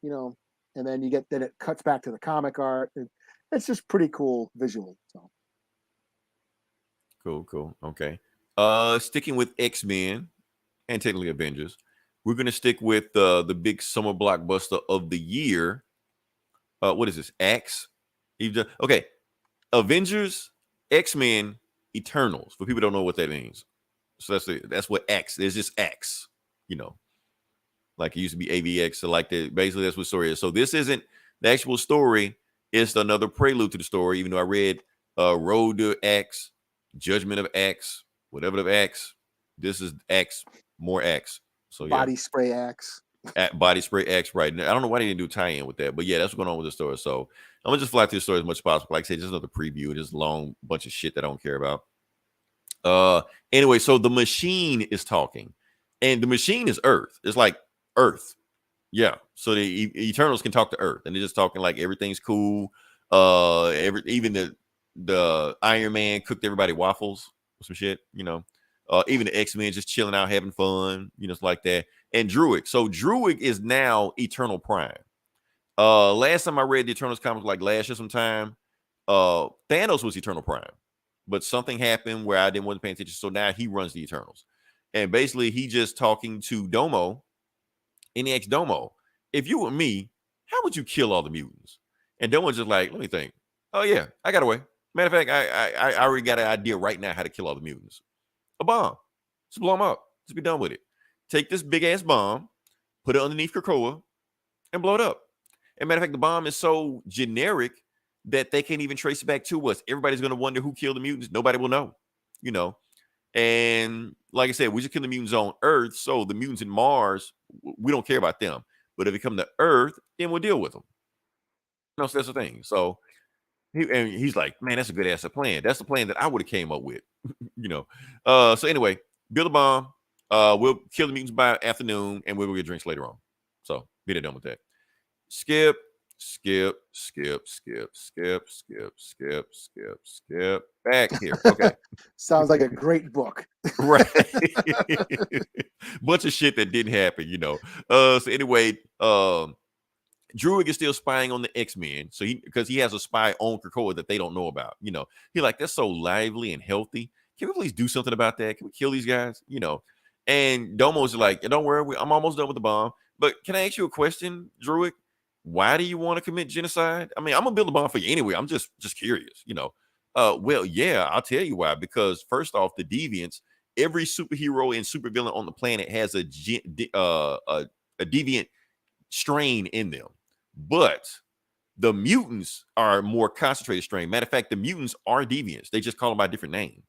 and then it cuts back to the comic art. It's just pretty cool visually. So Cool. Okay. Sticking with X-Men and technically Avengers, we're gonna stick with the big summer blockbuster of the year. What is this? A.X.E. Okay. Avengers, X-Men, Eternals. For people who don't know what that means. So that's what X is. Just X, like it used to be AVX. So like basically that's what the story is. So this isn't the actual story. It's another prelude to the story. Even though I read Road to X, Judgment of X, whatever of X. This is X, more X. So yeah. Body spray X. Body spray X, right? I don't know why they didn't do tie-in with that, but yeah, that's what's going on with the story. So I'm gonna just fly through the story as much as possible. Like I said, just another preview, just a long bunch of shit that I don't care about. Anyway, so the machine is talking, and the machine is Earth. It's like Earth, yeah. So the Eternals can talk to Earth, and they're just talking like everything's cool. Even the Iron Man cooked everybody waffles or some shit, even the X-Men just chilling out, having fun, it's like that. And Druig. So Druig is now Eternal Prime. Last time I read the Eternals comics, like last year sometime, Thanos was Eternal Prime. But something happened where I wasn't paying attention. So now he runs the Eternals. And basically he just talking to Domo, NEX Domo. If you were me, how would you kill all the mutants? And Domo's just like, let me think. Oh yeah, I got a way. Matter of fact, I already got an idea right now how to kill all the mutants. A bomb. Just blow them up. Just be done with it. Take this big ass bomb, put it underneath Krakoa, and blow it up. And matter of fact, the bomb is so generic that they can't even trace it back to us. Everybody's going to wonder who killed the mutants. Nobody will know, And like I said, we just kill the mutants on Earth. So the mutants in Mars, we don't care about them. But if they come to Earth, then we'll deal with them. So that's the thing. So he's like, man, that's a good ass plan. That's the plan that I would have came up with, So anyway, build a bomb. We'll kill the mutants by afternoon, and we'll get drinks later on. So get it done with that. Skip. Back here. Okay. Sounds like a great book. Right. Bunch of shit that didn't happen, So anyway, Druig is still spying on the X-Men. So because he has a spy on Krakoa that they don't know about. He like, that's so lively and healthy. Can we please do something about that? Can we kill these guys? And Domo's like, don't worry, I'm almost done with the bomb. But can I ask you a question, Druig? Why do you want to commit genocide? I mean, I'm gonna build a bomb for you anyway. I'm just curious, Well, yeah, I'll tell you why. Because first off, the deviants, every superhero and supervillain on the planet has a deviant strain in them. But the mutants are more concentrated strain. Matter of fact, the mutants are deviants. They just call them by a different name.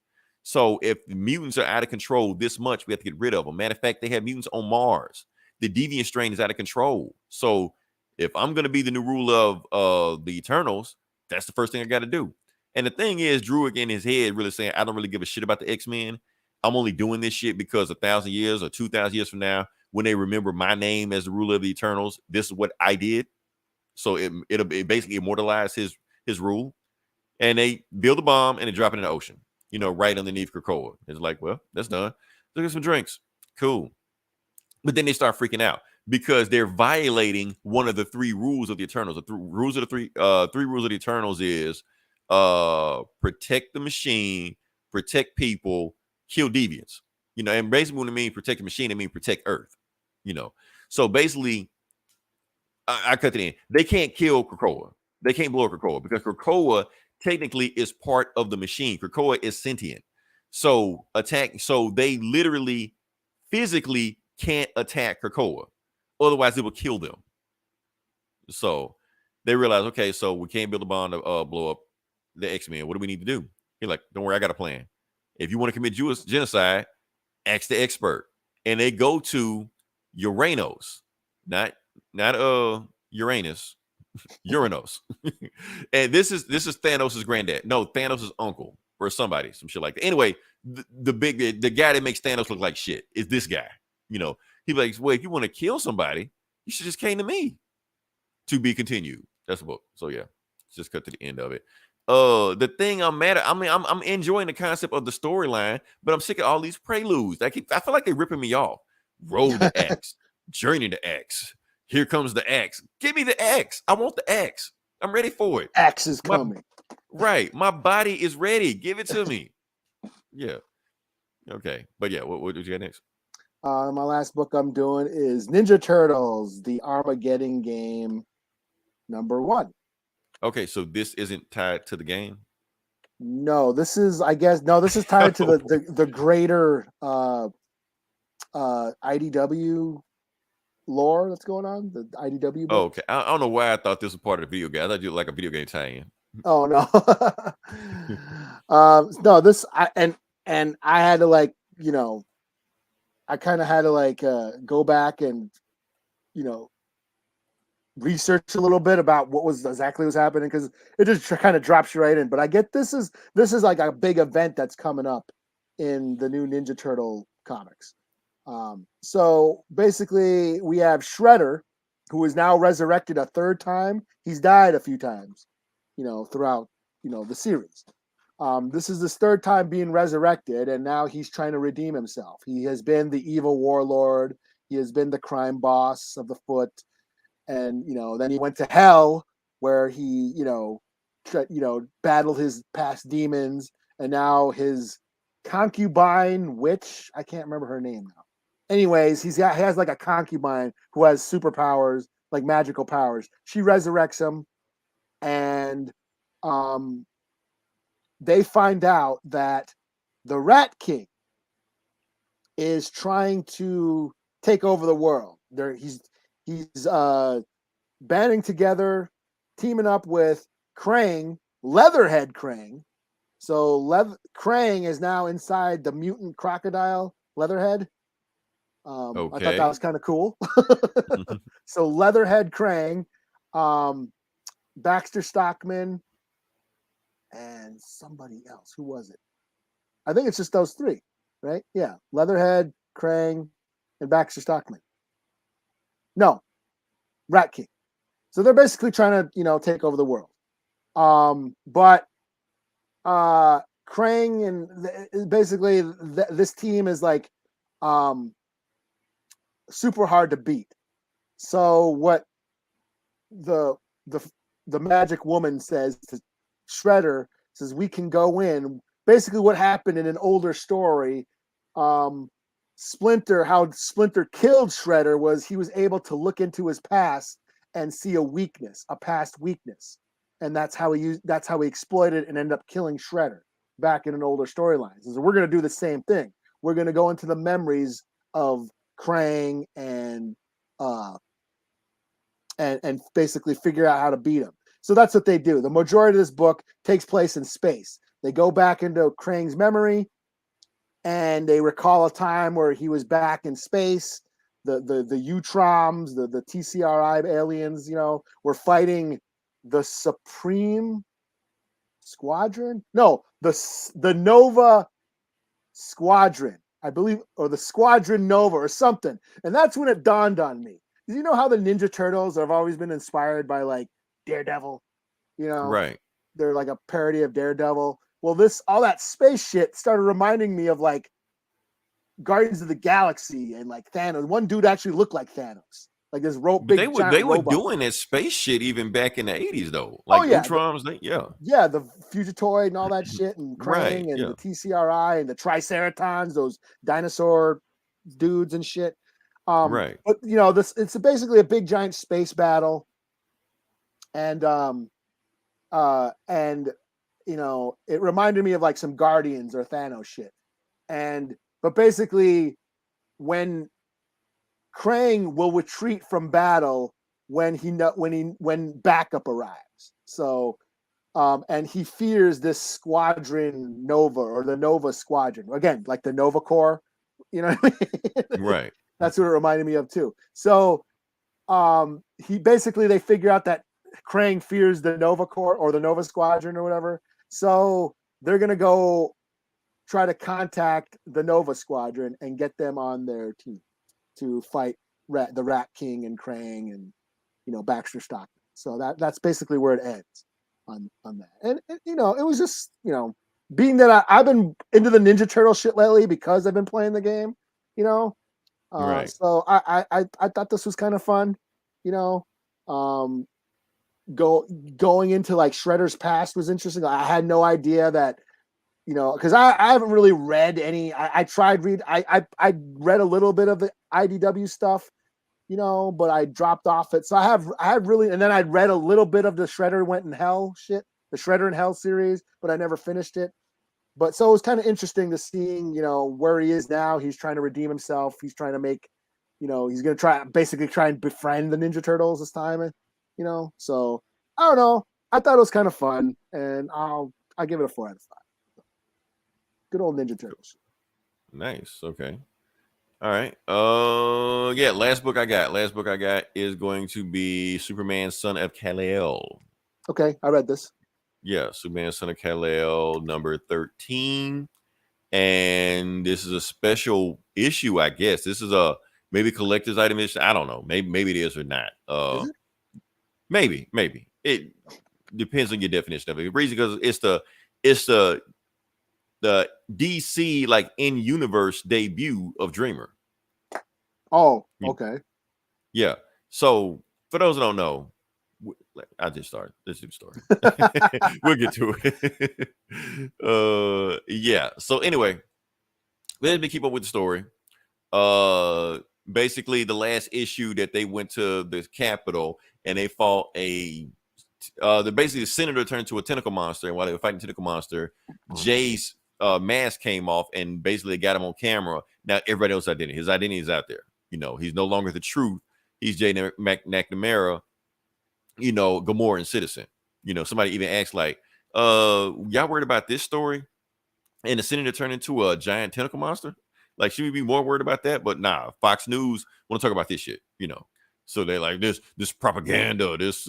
So if the mutants are out of control this much, we have to get rid of them. Matter of fact, they have mutants on Mars. The deviant strain is out of control. So if I'm going to be the new ruler of the Eternals, that's the first thing I got to do. And the thing is, Druig in his head really saying, I don't really give a shit about the X-Men. I'm only doing this shit because 1,000 years or 2,000 years from now, when they remember my name as the ruler of the Eternals, this is what I did. So it basically immortalize his rule. And they build a bomb and they drop it in the ocean, right underneath Krakoa. It's like, well, that's done. Look at some drinks. Cool. But then they start freaking out because they're violating one of the 3 rules of the Eternals. The three rules of the Eternals is protect the machine, protect people, kill deviants. And basically when it means protect the machine, it means protect Earth. So basically, I cut it in. They can't kill Krakoa. They can't blow Krakoa because Krakoa technically is part of the machine. Krakoa is sentient. So they literally physically can't attack Krakoa. Otherwise, it will kill them. So they realize, okay, so we can't build a bomb to blow up the X-Men. What do we need to do? He's like, don't worry, I got a plan. If you want to commit Jewish genocide, ask the expert. And they go to Uranus, not Uranus, Uranus. And this is Thanos' granddad. No, Thanos' uncle or somebody, some shit like that. Anyway, the guy that makes Thanos look like shit is this guy. You know, he's like, well, if you want to kill somebody, you should just came to me. To be continued. That's the book. So yeah, just cut to the end of it. The thing I'm mad at, I mean, I'm enjoying the concept of the storyline, but I'm sick of all these preludes. I feel like they're ripping me off. Road to X, journey to X. Here comes the X. Give me the X. I want the X. I'm ready for it. X is coming. Right. My body is ready. Give it to me. Yeah. Okay. But yeah, what did you get next? My last book I'm doing is Ninja Turtles, the Armageddon game, #1. Okay, so this isn't tied to the game? No, this is tied to the greater IDW lore that's going on, the IDW book. Oh, okay. I don't know why I thought this was part of the video game. I thought you were like a video game tie-in. Oh no. No, this I had to like, you know, I kind of had to like go back and, you know, research a little bit about what was happening, because it just kind of drops you right in. But I get this is like a big event that's coming up in the new Ninja Turtle comics. So basically we have Shredder, who is now resurrected a third time. He's died a few times, you know, throughout, you know, the series. This is his third time being resurrected, and now he's trying to redeem himself. He has been the evil warlord. He has been the crime boss of the Foot. And, you know, then he went to hell, where he, you know, battled his past demons, and now his concubine witch, I can't remember her name now. Anyways, he has like a concubine who has superpowers, like magical powers. She resurrects him, and they find out that the Rat King is trying to take over the world. He's banding together, teaming up with Krang, Leatherhead Krang. So Krang is now inside the mutant crocodile Leatherhead. Okay. I thought that was kind of cool. So Leatherhead Krang, Baxter Stockman, and somebody else. Who was it? I think it's just those three, right? Yeah, Leatherhead, Krang, and Baxter Stockman. No, Rat King. So they're basically trying to, you know, take over the world. But Krang and basically this team is like super hard to beat. So what the magic woman says to Shredder, says, we can go in. Basically what happened in an older story, Splinter killed Shredder was he was able to look into his past and see a past weakness. And that's how he exploited and ended up killing Shredder back in an older storyline. So we're going to do the same thing. We're going to go into the memories of Krang and basically figure out how to beat him. So that's what they do. The majority of this book takes place in space. They go back into Krang's memory, and they recall a time where he was back in space. The Utroms, the TCRI aliens, you know, were fighting the Supreme Squadron. No, the Nova Squadron, I believe, or the Squadron Nova or something. And that's when it dawned on me. You know how the Ninja Turtles have always been inspired by like Daredevil, you know? Right. They're like a parody of Daredevil. Well, all that space shit started reminding me of like Guardians of the Galaxy and like Thanos. One dude actually looked like Thanos, like this They were doing that space shit even back in the 80s though. Like Utroms, the Fugitoid and all that shit, and Krang the TCRI and the Triceratons, those dinosaur dudes and shit. Right. But you know, it's basically a big giant space battle, and you know, it reminded me of like some Guardians or Thanos shit. But basically, when Krang will retreat from battle, when backup arrives. So and he fears this Squadron Nova or the Nova Squadron. Again, like the Nova Corps, you know what I mean? Right. That's what it reminded me of too. So they figure out that Krang fears the Nova Corps or the Nova Squadron or whatever. So they're gonna go try to contact the Nova Squadron and get them on their team to fight the Rat King and Krang and Baxter Stockman. So that's basically where it ends on that. And it was just being that I've been into the Ninja Turtle shit lately because I've been playing the game. Right. So I thought this was kind of fun. Going into like Shredder's past was interesting. I had no idea that. Because I haven't really read any. I read a little bit of the IDW stuff, but I dropped off it. So I have really, and then I read a little bit of the Shredder Went in Hell shit, the Shredder in Hell series, but I never finished it. But so it was kind of interesting to seeing, where he is now. He's trying to redeem himself. He's trying to make, he's going to try and befriend the Ninja Turtles this time, So I don't know. I thought it was kind of fun, and I'll give it a 4 out of 5. Good old Ninja Turtles. Nice. Okay. All right. Yeah. Last book I got is going to be Superman, Son of KAL-EL. Okay, I read this. Yeah, Superman, Son of KAL-EL, number 13, and this is a special issue. I guess this is a maybe collector's item issue. I don't know. Maybe it is or not. Is it? Maybe it depends on your definition of it. The reason because it's the DC like in-universe debut of Dreamer. Oh, okay. Yeah. So for those who don't know, I just started. Let's do the story. We'll get to it. Yeah. So anyway, let me keep up with the story. Basically, the last issue that they went to the Capitol and they fought basically the senator turned to a tentacle monster, and while they were fighting the tentacle monster, Jay's mask came off and basically got him on camera. Now everybody else's identity, his identity is out there. He's no longer the truth. He's Jay McNamara, Gamoran citizen. Somebody even asked like, y'all worried about this story? And the senator turned into a giant tentacle monster? Like, should we be more worried about that? But nah, Fox News want to talk about this shit, So they're like, this propaganda, this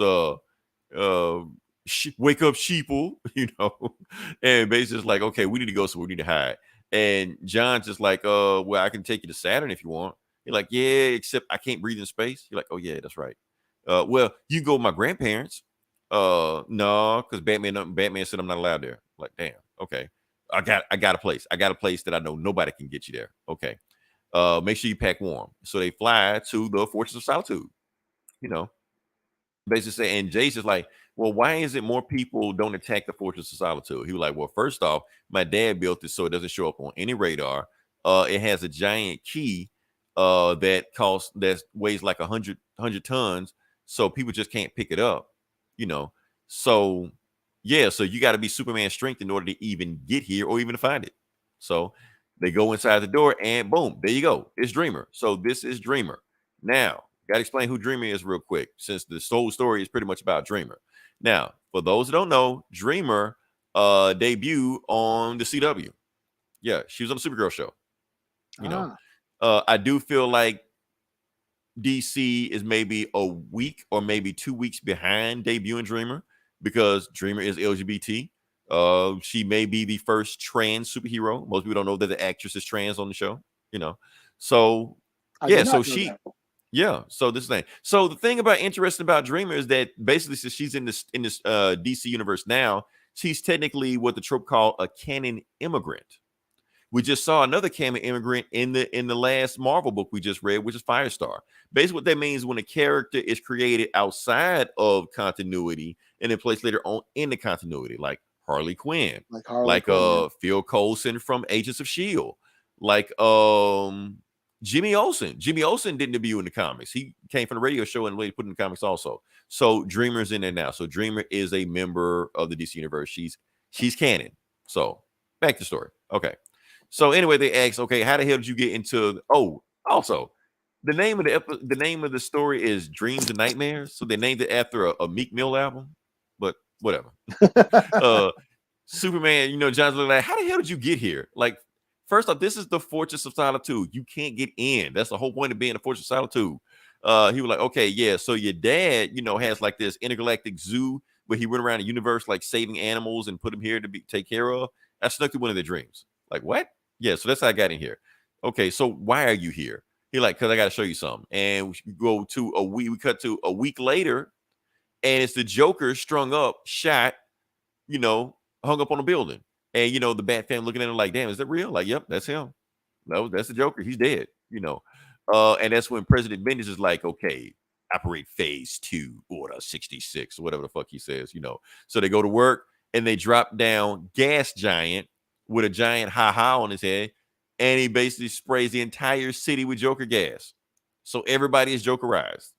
wake up sheeple, and basically it's like, okay, we need to go, so we need to hide. And John's just like, well, I can take you to Saturn if you want. You're like, yeah, except I can't breathe in space. You're like, oh yeah, that's right. Well, you can go with my grandparents. No, because Batman said I'm not allowed there. Like, damn, okay. I got a place. I got a place that I know nobody can get you there. Okay. Make sure you pack warm. So they fly to the Fortress of Solitude, basically say, and Jay's just like, well, why is it more people don't attack the Fortress of Solitude? He was like, well, first off, my dad built it so it doesn't show up on any radar. It has a giant key that weighs like 100 tons, so people just can't pick it up, So yeah, so you got to be Superman strength in order to even get here or even to find it. So they go inside the door and boom, there you go. It's Dreamer. So this is Dreamer. Now, got to explain who Dreamer is real quick, since the whole story is pretty much about Dreamer. Now, for those who don't know, Dreamer debuted on the CW. Yeah, she was on the Supergirl show. I do feel like DC is maybe a week or maybe 2 weeks behind debuting Dreamer because Dreamer is LGBT. She may be the first trans superhero. Most people don't know that the actress is trans on the show, So yeah, so so this thing. So the thing interesting about Dreamer is that basically since she's in this DC universe now, she's technically what the trope called a canon immigrant. We just saw another canon immigrant in the last Marvel book we just read, which is Firestar. Basically, what that means when a character is created outside of continuity and then placed later on in the continuity, like Harley Quinn, like Phil Coulson from Agents of S.H.I.E.L.D., like Jimmy Olsen. Jimmy Olsen didn't debut in the comics. He came from the radio show and later put in the comics also. So Dreamer's in there now. So Dreamer is a member of the DC universe. She's canon. So back to the story. Okay. So anyway, they asked, okay, how the hell did you get into? Oh, also, the name of the name of the story is Dreams and Nightmares. So they named it after a Meek Mill album, but whatever. Superman, John's looking like, how the hell did you get here? Like, first off, this is the Fortress of Solitude. You can't get in. That's the whole point of being the Fortress of Solitude. He was like, okay, yeah. So your dad, has like this intergalactic zoo where he went around the universe like saving animals and put them here to be take care of. I snuck through one of their dreams. Like, what? Yeah, so that's how I got in here. Okay, so why are you here? He like, because I got to show you something. And we go to a week. We cut to a week later, and it's the Joker strung up, shot, hung up on a building. And, the Bat family looking at him like, damn, is that real? Like, yep, that's him. No, that's the Joker. He's dead, And that's when President Bendis is like, okay, operate phase 2, order 66, or whatever the fuck he says, So they go to work and they drop down Gas Giant with a giant ha-ha on his head. And he basically sprays the entire city with Joker gas. So everybody is Jokerized.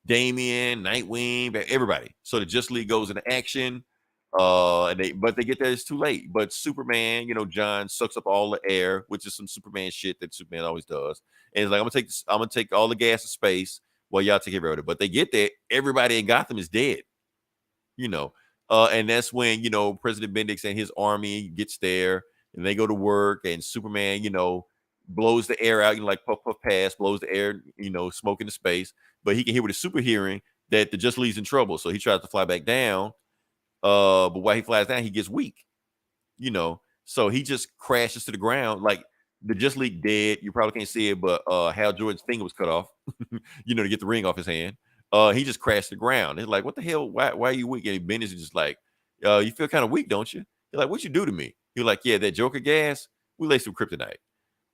Damian, Nightwing, everybody. So the Justice League goes into action. But they get there, it's too late. But Superman, John sucks up all the air, which is some Superman shit that Superman always does. And he's like, I'm gonna take all the gas to space while y'all take care of it. But they get there, everybody in Gotham is dead. And that's when President Bendix and his army gets there, and they go to work, and Superman, blows the air out, like puff puff pass, blows the air, smoke into space. But he can hear with his super hearing that the Just League's in trouble, so he tries to fly back down. But while he flies down, he gets weak, so he just crashes to the ground. Like the Just League dead. You probably can't see it, but Hal Jordan's finger was cut off, to get the ring off his hand. He just crashed to the ground. It's like, what the hell? Why are you weak? And Bendis is just like, you feel kind of weak, don't you? He's like, what you do to me? He's like, yeah, that Joker gas, we laced some kryptonite.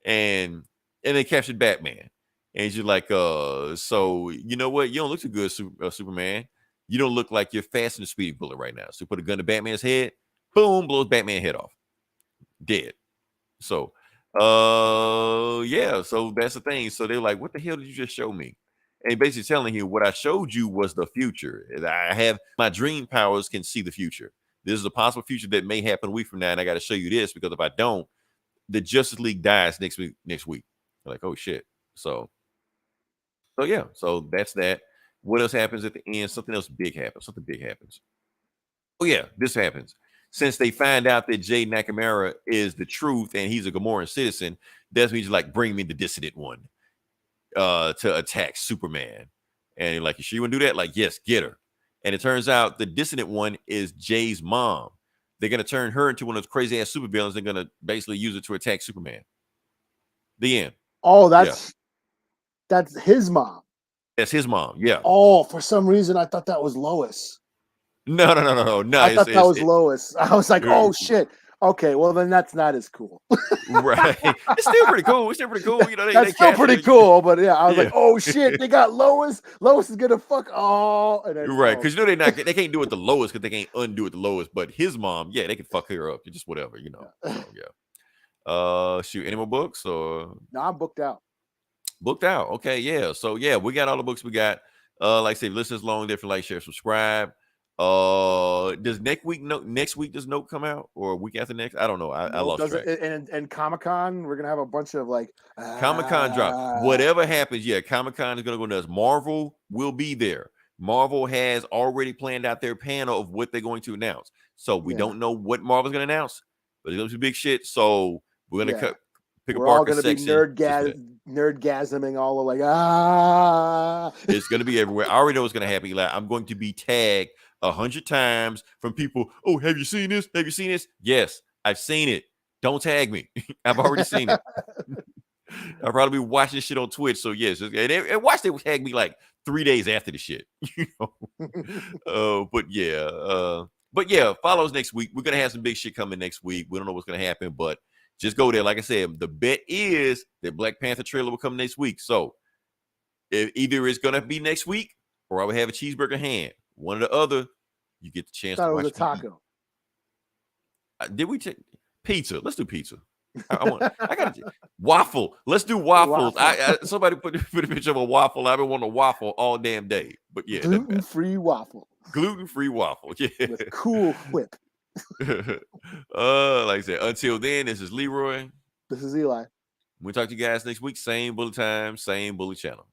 And they captured Batman. And he's just like, so you know what? You don't look too good, Superman. You don't look like you're fast in the speeding bullet right now. So put a gun to Batman's head, boom, blows Batman's head off. Dead. So, yeah, so that's the thing. So they're like, what the hell did you just show me? And basically telling you what I showed you was the future. I have my dream powers can see the future. This is a possible future that may happen a week from now, and I got to show you this because if I don't, the Justice League dies next week. Like, oh shit. So yeah, so that's that. What else happens at the end? Something else big happens. Something big happens. Oh yeah, this happens. Since they find out that Jay Nakamura is the truth and he's a Gamoran citizen, that's when he's like, bring me the dissident one to attack Superman. And you're like, you sure you want to do that? Like, yes, get her. And it turns out the dissident one is Jay's mom. They're going to turn her into one of those crazy ass supervillains. They're going to basically use it to attack Superman. The end. Oh, that's his mom. That's his mom. Yeah. Oh, for some reason, I thought that was Lois. No. I thought that was Lois. I was like, oh shit. Okay, well then that's not as cool. Right. It's still pretty cool. That's still pretty cool. But yeah, I was like, oh shit, they got Lois. Lois is gonna fuck all. And then, right, because they can't do it to Lois because they can't undo it to Lois. But his mom, yeah, they can fuck her up. Just whatever, So, yeah. Shoot, any more books or? No, I'm booked out. Booked out. Okay, yeah. So yeah, we got all the books we got. Like I say, listen as long, different, like, share, subscribe. Does next week does Note come out or a week after next? I don't know. I lost track. And Comic-Con, we're gonna have a bunch of like Comic-Con drop. Whatever happens, yeah, Comic-Con is gonna go nuts. Marvel will be there. Marvel has already planned out their panel of what they're going to announce. So we don't know what Marvel's gonna announce, but it's gonna be big shit. So we're gonna pick we're apart all gonna be nerdgasming all of like It's gonna be everywhere. I already know what's gonna happen. Like, I'm going to be tagged 100 times from people. Oh, have you seen this? Have you seen this? Yes, I've seen it. Don't tag me. I've already seen it. I'll probably be watching this shit on Twitch. So yes, and watch they tag me like 3 days after the shit. But yeah, follow us next week. We're gonna have some big shit coming next week. We don't know what's gonna happen, but just go there. Like I said, the bet is that Black Panther trailer will come next week. So either it's gonna be next week or I will have a cheeseburger hand. One or the other, you get the chance to watch a taco. Did we take pizza? Let's do pizza. I got waffle. Let's do waffles. Somebody put a picture of a waffle. I've been wanting a waffle all damn day. But yeah, gluten-free waffle. Gluten-free waffle. Yeah, with Cool Whip. Like I said, until then, this is Leroy. This is Eli. We'll talk to you guys next week. Same bullet time, same bullet channel.